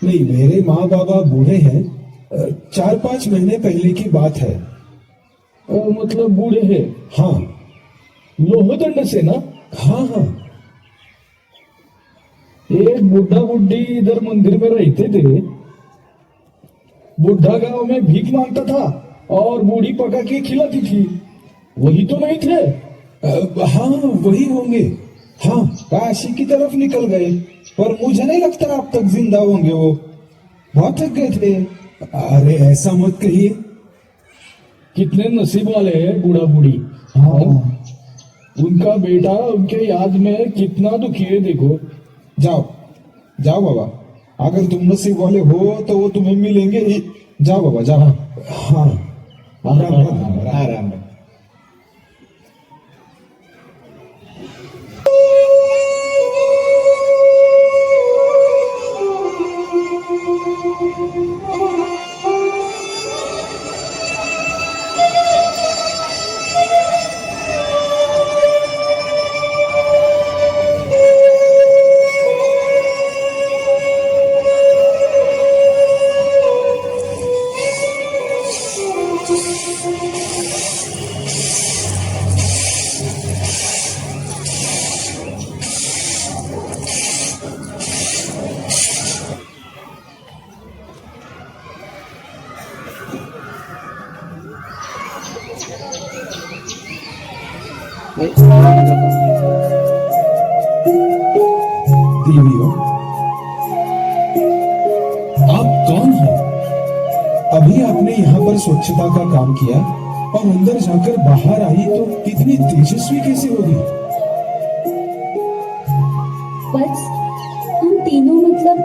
नहीं, मेरे माँ बाबा बूढ़े हैं, 4-5 महीने पहले की बात है। मतलब बूढ़े हैं? हाँ। लोहदंड से ना? हाँ हाँ। एक बुढ़ा बुढ़ी इधर मंदिर में रहते थे। बुढ़ा गांव में भीख मांगता था और बूढ़ी पका के खिलाती थी, वही तो नहीं थे? हाँ वही होंगे। हाँ, काशी की तरफ निकल गए, पर मुझे नहीं लगता अब तक जिंदा होंगे। वो बहुत थक गए थे। अरे ऐसा मत कहिए। कितने नसीब वाले हैं बूढ़ा बूढ़ी। हाँ। उनका बेटा उनके याद में कितना दुखी है देखो। जाओ जाओ बाबा, अगर तुम नसीब वाले हो तो वो तुम्हें मिलेंगे ही। जाओ बाबा जाओ। हाँ आराम। देवियों, आप कौन हो? अभी आपने यहाँ पर स्वच्छता का काम किया और अंदर जाकर बाहर आई तो इतनी तेजस्वी कैसे होगी? बस हम तीनों मतलब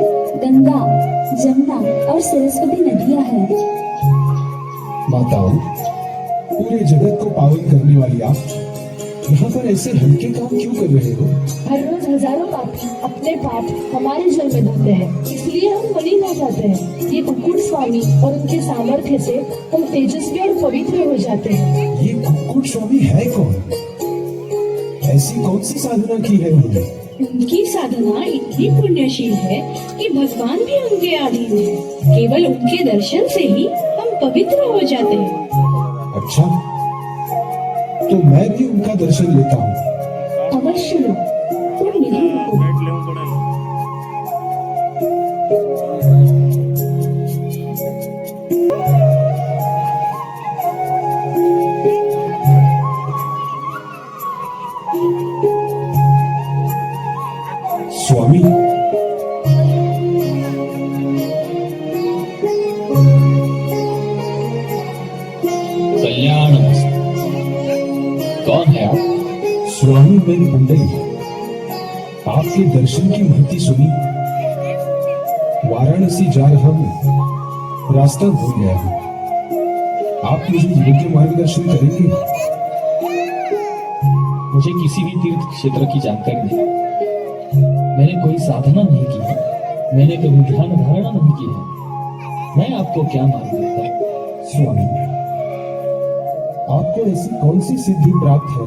गंगा, जमुना और सरस्वती नदियां हैं। माताओं, पूरे जगत को पावन करने वाली आप यहाँ पर ऐसे हल्के काम क्यों कर रहे हो? हर रोज हजारों पापी अपने पाप हमारे जल में धोते हैं, इसलिए हम मलिन हो जाते हैं। ये कुक्कुट स्वामी और उनके सामर्थ्य से हम तेजस्वी और पवित्र हो जाते हैं। ये कुक्कुट स्वामी है कौन? ऐसी कौन सी साधना की है उन्होंने? उनकी साधना इतनी पुण्यशील है कि भगवान भी उनके अधीन है। केवल उनके दर्शन से ही हम पवित्र हो जाते हैं। अच्छा, तो मैं भी उनका दर्शन लेता हूँ। अवश्य लो, तुम नहीं रुको। स्वामी, कल्याण। कौन है आप? स्वामी मैं कुंडली, आपके दर्शन की महती सुनी वाराणसी जा रहा हूँ, रास्ता भूल गया हूँ। आप मुझे योग्य मार्गदर्शन करेंगे? मुझे किसी भी तीर्थ क्षेत्र की जानकारी नहीं। मैंने कोई साधना नहीं की है, मैंने कभी ध्यान धारणा नहीं की है। मैं आपको क्या मार्ग देता? स्वामी, आपको ऐसी कौन सी सिद्धि प्राप्त है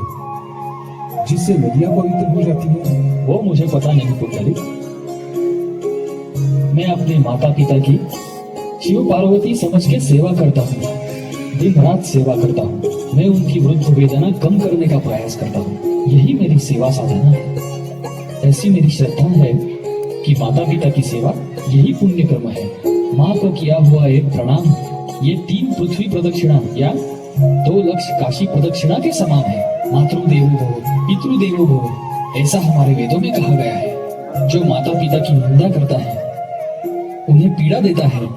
जिससे नदियां पवित्र हो जाती हैं? वो मुझे पता नहीं पुंडली। मैं अपने माता पिता की शिव पार्वती समझ के सेवा करता हूँ, दिन रात सेवा करता हूँ। मैं उनकी वृद्ध वेदना कम करने का प्रयास करता हूँ, यही मेरी सेवा साधना है। ऐसी मेरी श्रद्धा है कि माता पिता की सेवा यही पुण्य कर्म है। माँ को किया हुआ एक प्रणाम ये 3 पृथ्वी प्रदक्षिणा या 2 लक्ष काशी प्रदक्षिणा के समान है। मातृदेवो भव, पितृदेवो भव, ऐसा हमारे वेदों में कहा गया है। जो माता पिता की निंदा करता है, उन्हें पीड़ा देता है,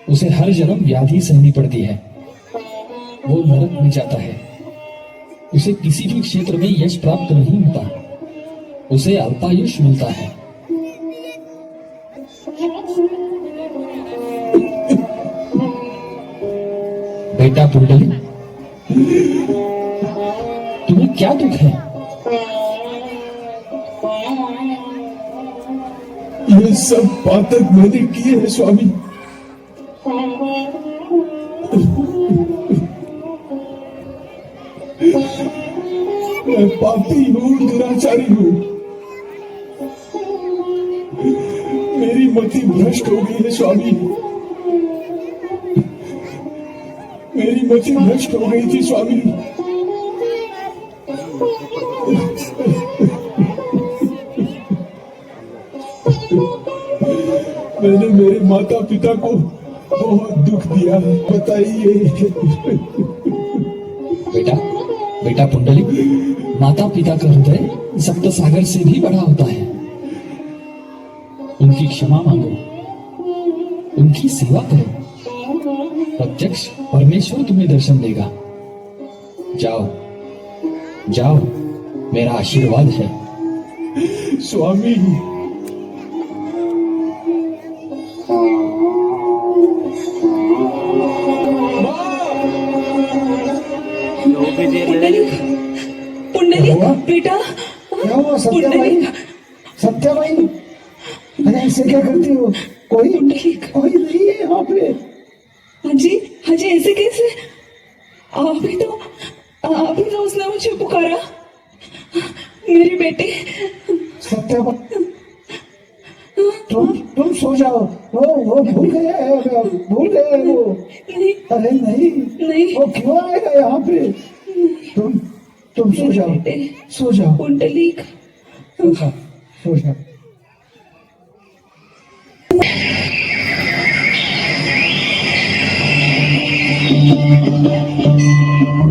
उसे हर जन्म व्याधि सहनी पड़ती है, वो नरक में जाता है। उसे किसी भी क्षेत्र में यश प्राप्त नहीं होता, उसे अल्पायुष मिलता है। बेटा पुंडली, तुम्हें क्या दुख है? ये सब पातक मैंने किए हैं स्वामी। मैं पापी हूँ, दुराचारी हूँ। मेरी मति भ्रष्ट हो गई है स्वामी। मेरी मति भ्रष्ट हो गई थी स्वामी। मैंने मेरे माता पिता को बहुत दुख दिया है, बताइए। बेटा पुंडली, माता पिता का हृदय सप्त सागर से भी बड़ा होता है। उनकी क्षमा मांगो, उनकी सेवा करो, प्रत्यक्ष परमेश्वर तुम्हें दर्शन देगा। जाओ जाओ, मेरा आशीर्वाद है। स्वामी, पुंडलिक बेटा, क्या हुआ सत्याबाई? सत्याबाई, अरे ऐसे क्या करती हो? कोई नहीं है यहाँ पे। हाजी हाजी, ऐसे कैसे? अभी तो उसने मुझे पुकारा। मेरे बेटे। सत्याबाई, तुम सो जाओ। वो भूल गया है वो। नहीं, अरे नहीं, वो क्यों आएगा यहाँ पे? तुम सो जाओ। पुंडलिक, सो जाओ।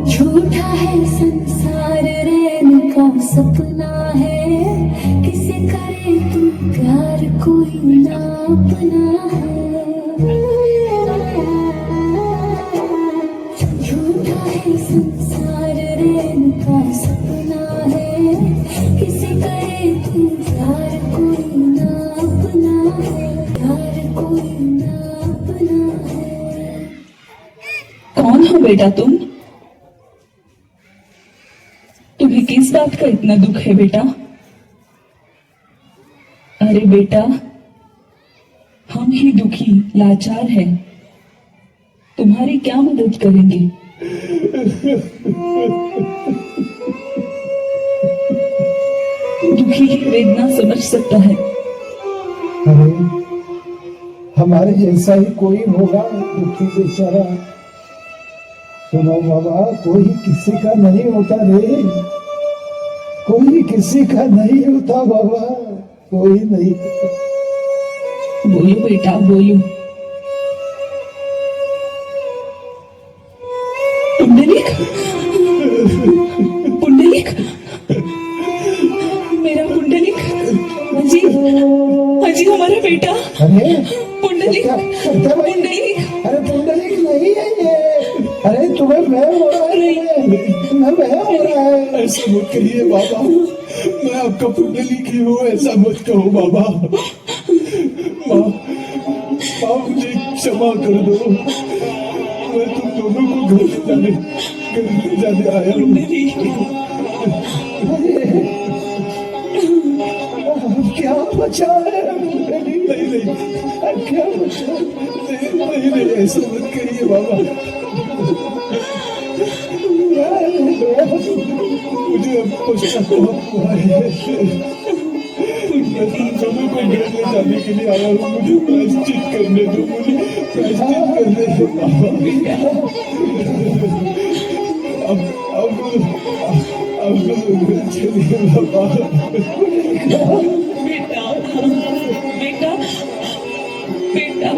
झूठा है संसार, रैन का सपना है। किसे करे तू प्यार, कोई ना अपना है। झूठा है संसार, रैन का सपना है। किसे करे तू प्यार, बेटा तुम्हें किस बात का इतना दुख है बेटा? अरे बेटा, हम ही दुखी लाचार हैं, तुम्हारी क्या मदद करेंगे? दुखी की वेदना समझ सकता है। अरे हमारे जैसा ही कोई होगा दुखी बेचारा। सुनो बाबा, कोई किसी का नहीं होता रे, कोई किसी का नहीं होता बाबा, कोई नहीं। बोलो बेटा बोलो। पुंडलिक, पुंडलिक, मेरा पुंडलिक, हाजी, हाजी हमारा बेटा। अरे पुंडलिक, पुंडलिक, अरे पुंडलिक नहीं है ये। अरे तुम्हें वह हो रहा है, तुम्हें वह हो रहा है। ऐसा मत कहिए बाबा, मैं आपका पुंडलिक ही हूँ, ऐसा मत कहो बाबा। माँ मुझे क्षमा कर दो, मैं तुम दोनों को घर ले जाने आया हूँ। क्या बचा है? नहीं क्या बचा? नहीं ऐसा मत करिए बाबा, मुझे अब पश्चाताप हुआ है। मैं तुम दोनों को घर ले जाने के लिए आया हूँ, मुझे प्रायश्चित करने दो, मुझे प्रायश्चित करने दो बाबा। अब चलिए बाबा। बेटा, बेटा, बेटा।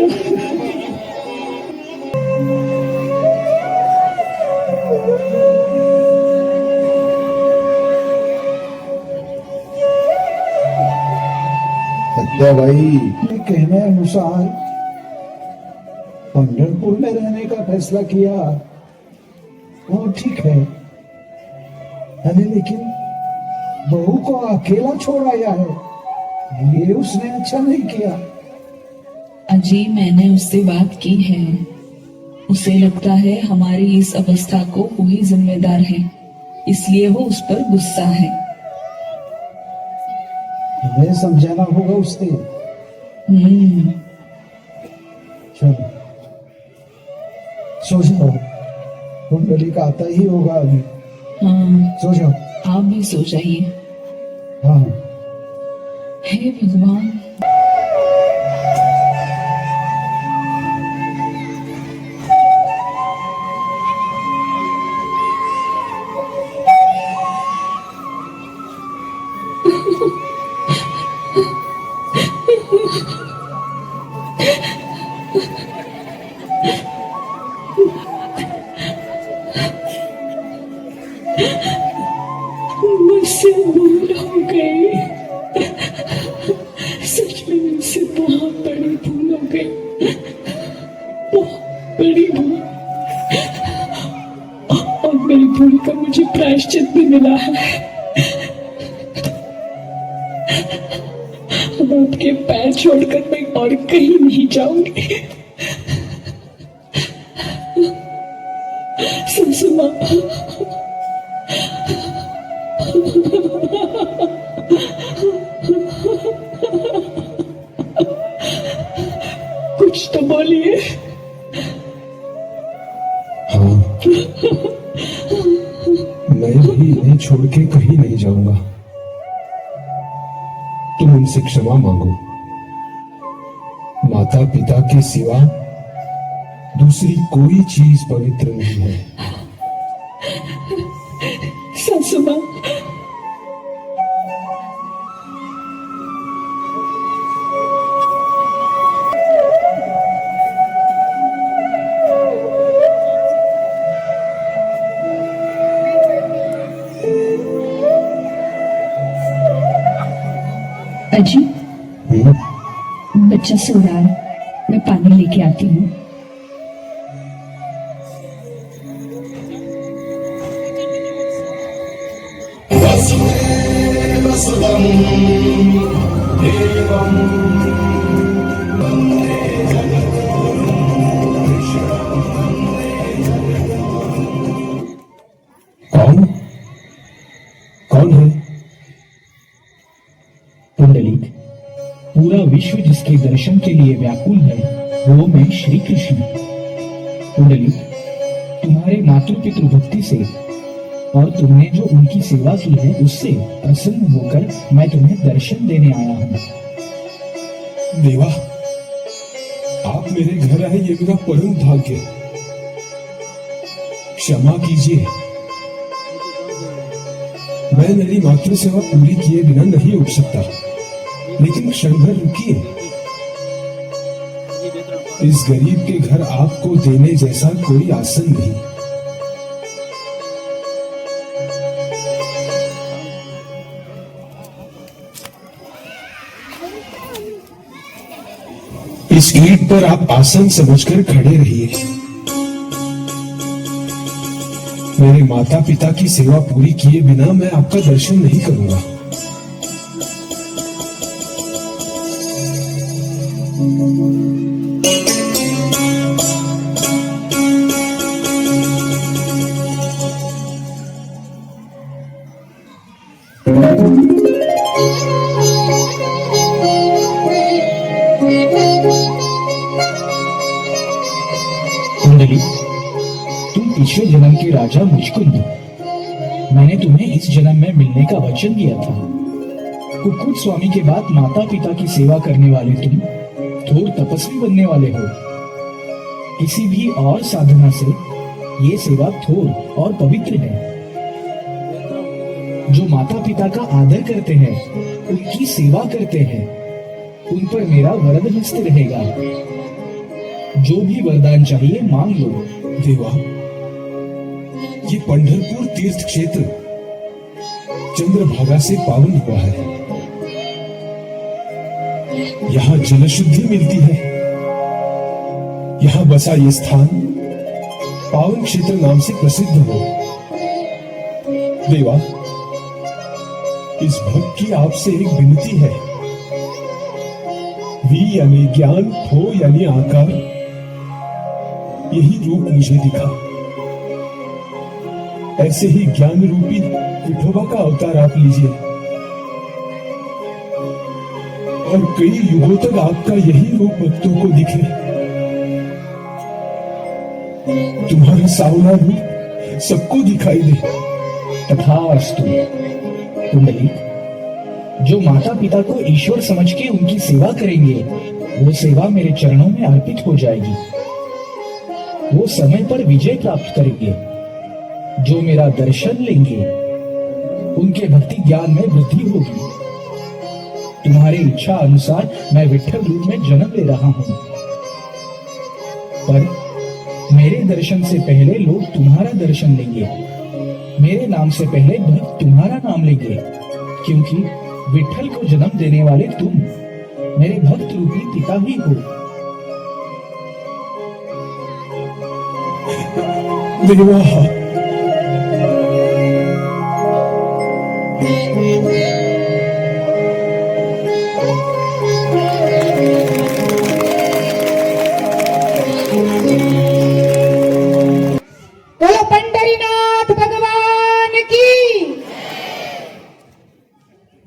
सत्या भाई ने कहने अनुसार पंढरपुर में रहने का फैसला किया, वो ठीक है। अरे लेकिन बहू को अकेला छोड़ आया है, ये उसने अच्छा नहीं किया। अजी मैंने उससे बात की है, उसे लगता है हमारी इस अवस्था को वही जिम्मेदार है, इसलिए वो उस पर गुस्सा है। हमें समझाना होगा उससे। चलो सो जाओ, कुंडली का आता ही होगा अभी। हाँ सो जाओ। आप भी सो जाइए। हाँ हे भगवान। मुझसे भूल हो गई, सच में मुझसे बहुत बड़ी भूल हो गई, बहुत बड़ी भूल। और मेरी भूल का मुझे प्रायश्चित भी मिला है। अब आपके पैर छोड़कर मैं और कहीं नहीं जाऊंगी। सासू माँ, कुछ तो बोलिए। हाँ, मैं भी इन्हें छोड़ के कहीं नहीं जाऊंगा। तुम उनसे क्षमा मांगो, माता पिता के सिवा दूसरी कोई चीज पवित्र नहीं है। सासू माँ, अजी बच्चा सो रहा है, मैं पानी लेके आती हूँ। कौन कौन है? पुंडलिक, पूरा विश्व जिसके दर्शन के लिए व्याकुल है वो मैं श्री कृष्ण। पुंडलिक, तुम्हारे मातृ पितृ भक्ति से और तुमने जो उनकी सेवा की है उससे प्रसन्न होकर मैं तुम्हें दर्शन देने आया हूँ। देवा, आप मेरे घर आए ये मेरा परम भाग्य है। क्षमा कीजिए, मैं मेरी मातृ सेवा पूरी किए बिना नहीं उठ सकता, लेकिन क्षण भर रुकिए। इस गरीब के घर आपको देने जैसा कोई आसन नहीं। इस ईंट पर आप आसन समझकर खड़े रहिए। मेरे माता पिता की सेवा पूरी किए बिना मैं आपका दर्शन नहीं करूंगा। कुंडली, तुम पिछले जन्म के राजा मुचकुंद, मैंने तुम्हें इस जन्म में मिलने का वचन दिया था। कुक्कुट स्वामी के बाद माता पिता की सेवा करने वाले तुम थोर तपस्वी बनने वाले हो। किसी भी और साधना से ये सेवा थोर और पवित्र है। जो माता पिता का आदर करते हैं, उनकी सेवा करते हैं, उन पर मेरा वरद हस्त रहेगा। जो भी वरदान चाहिए मांग लो। देवा, ये पंढरपुर तीर्थ क्षेत्र चंद्रभागा से पावन हुआ है। यहाँ जल शुद्धि मिलती है। यहाँ बसा ये स्थान पावन क्षेत्र नाम से प्रसिद्ध हो। देवा, इस भक्त की आपसे एक विनती है। वी यानी ज्ञान, ठो यानी आकार, यही रूप मुझे दिखा। ऐसे ही ज्ञान रूपी विठोबा का अवतार आप लीजिए और कई युगों तक आपका यही रूप भक्तों को दिखे। तुम्हारा सावला रूप सबको दिखाई दे। तथास्तु। कुंडली, जो माता पिता को ईश्वर समझ के उनकी सेवा करेंगे, वो सेवा मेरे चरणों में अर्पित हो जाएगी। वो समय पर विजय प्राप्त करेंगे। जो मेरा दर्शन लेंगे, उनके भक्ति ज्ञान में वृद्धि होगी। तुम्हारी इच्छा अनुसार मैं विठ्ठल रूप में जन्म ले रहा हूं, पर मेरे दर्शन से पहले लोग तुम्हारा दर्शन लेंगे। मेरे नाम से पहले भक्त तुम्हारा नाम लेंगे, क्योंकि विठ्ठल को जन्म देने वाले तुम मेरे भक्त रूपी पिता ही हो। देवा, बोलो पंढरीनाथ भगवान की।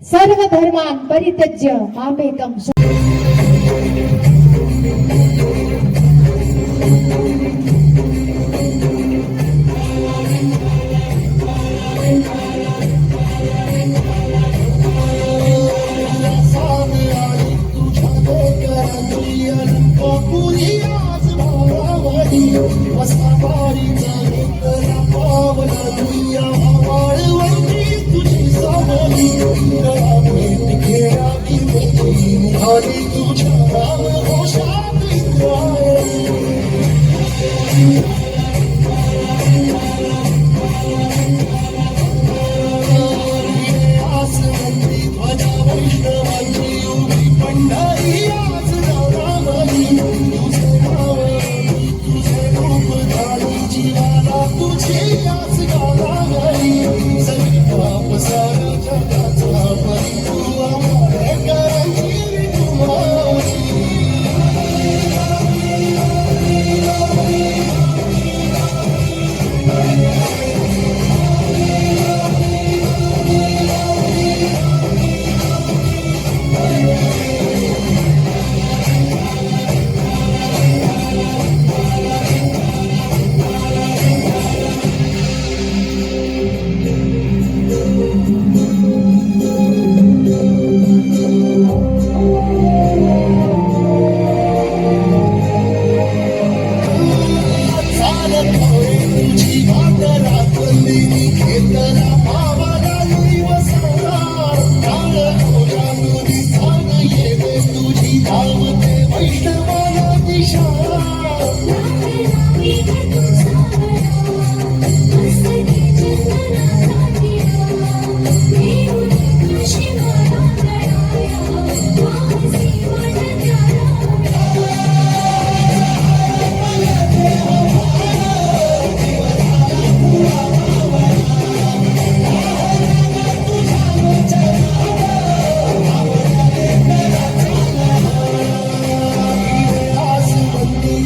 सर्वधर्मान् परित्यज्य मामेकं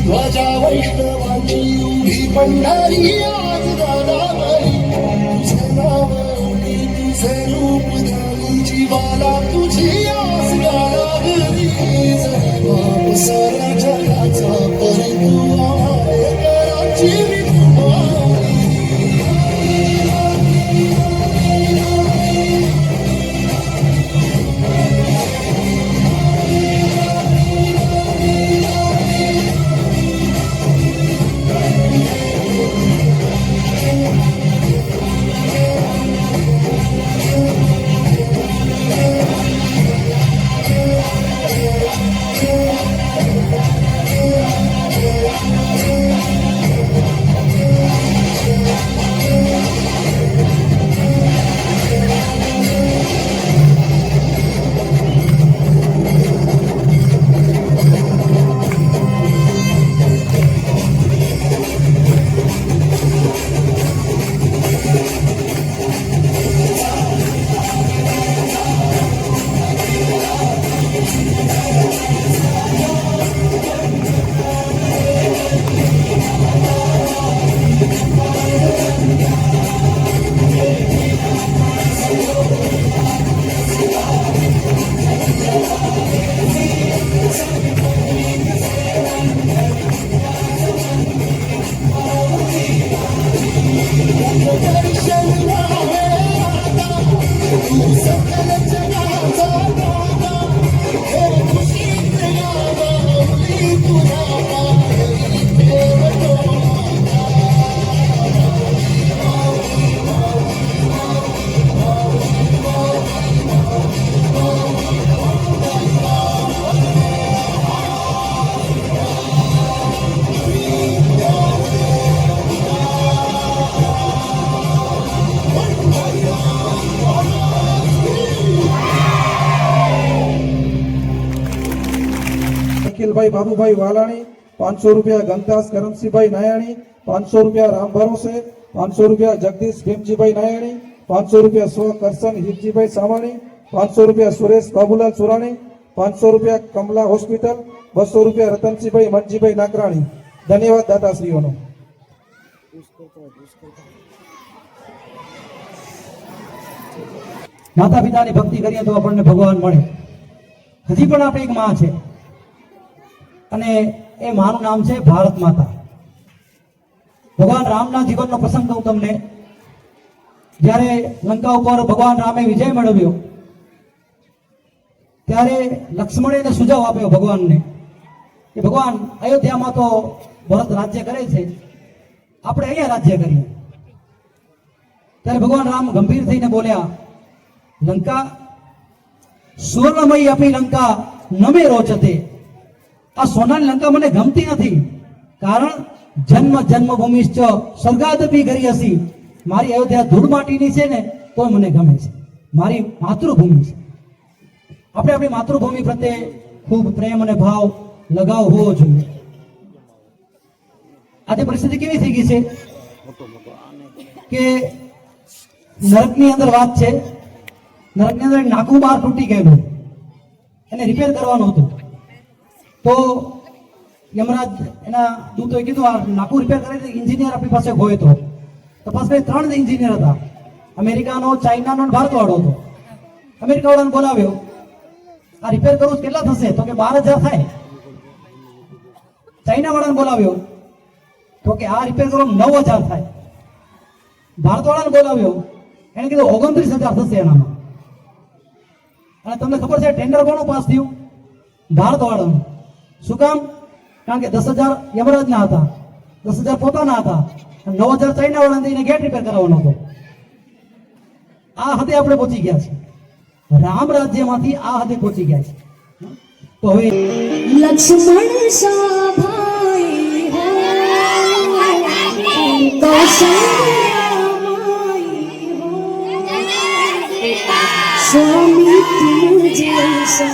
ध्वजा वैष्णवांची उभी पंढरी आज दादावरी तुझे नाव उडी तुझे रूप झाली जीवाला तुझी आस गालावली बाप साऱ्या जगाचा परी तू आम्हाला कराची विठुमावली અખિલભાઈ બાબુભાઈ વાલાણી 500 રૂપિયા ગંગદાસ કરમસિંહભાઈ નાયાણી 500 રૂપિયા રામ ભરોસે 500 રૂપિયા જગદીશ ભીમજીભાઈ નાયાણી 500 રૂપિયા સ્વ કરસન હિરજીભાઈ સામાણી 500 રૂપિયા સુરેશ બાબુલાલ સુરાણી 500 રૂપિયા કમલા હોસ્પિટલ 200 રૂપિયા રતનસિંહભાઈ મનજીભાઈ નાકરાણી ધન્યવાદ દાતાશ્રીઓનો માતા પિતાની ભક્તિ કરીએ તો આપણને ભગવાન મળે હજી પણ આપણે એક માં છે અને એ માનું નામ છે ભારત માતા ભગવાન રામના જીવનનો પ્રસંગ કહું તમને જ્યારે લંકા ઉપર ભગવાન રામે વિજય મેળવ્યો ત્યારે લક્ષ્મણે એને સુઝાવ આપ્યો ભગવાનને કે ભગવાન અયોધ્યામાં તો ભરત રાજ્ય કરે છે આપણે અહીંયા રાજ્ય કરીએ ત્યારે ભગવાન રામ ગંભીર થઈને બોલ્યા લંકા સ્વર્ણમયી અપી લંકા નમે રોચતે આ સોનાની લંકા મને ગમતી નથી કારણ જન્મ જન્મભૂમિશ્ચ સ્વર્ગાદપી કરી હસી મારી અયોધ્યા ધૂળ માટીની છે ને તો મને ગમે છે મારી માતૃભૂમિ છે આપણે આપણી માતૃભૂમિ પ્રત્યે ખૂબ પ્રેમ અને ભાવ લગાવ હોવો જોઈએ આજે પરિસ્થિતિ કેવી થઈ ગઈ છે કે નરકની અંદર વાત છે નરકની અંદર નાકું બહાર તૂટી ગયેલું એને રિપેર કરવાનું હતું તો યમરાજ એના દૂતોએ કીધું આ નાકું રિપેર કરે એન્જિનિયર આપણી પાસે હોય તો તપાસભાઈ 3 એન્જિનિયર હતા અમેરિકાનો ચાઇનાનો ભારતવાળો હતો અમેરિકાવાળાને બોલાવ્યો આ રિપેર કરવું કેટલા થશે તો કે 12,000 થાય ચાઇનાવાળાને બોલાવ્યો તો કે આ રિપેર કરવું 9,000 થાય ભારતવાળાને બોલાવ્યો એને કીધું 29,000 થશે એનામાં અને તમને ખબર છે ટેન્ડર કોનું પાસ થયું ભારતવાળાનું શું કામ કારણ કે 10,000 યમરાજના હતા 10,000 પોતાના હતા 9000 ચાઇના વાળાને દઈને ગેટ રિપેર કરાવવાનો હતો. આ હદે આપણે પહોંચી ગયા છે. રામ રાજ્યમાંથી આ હદે પહોંચી ગયા છે. તો હવે लक्ष्मण सा भाई हो कौशल्या माई हो स्वामी तुम जैसा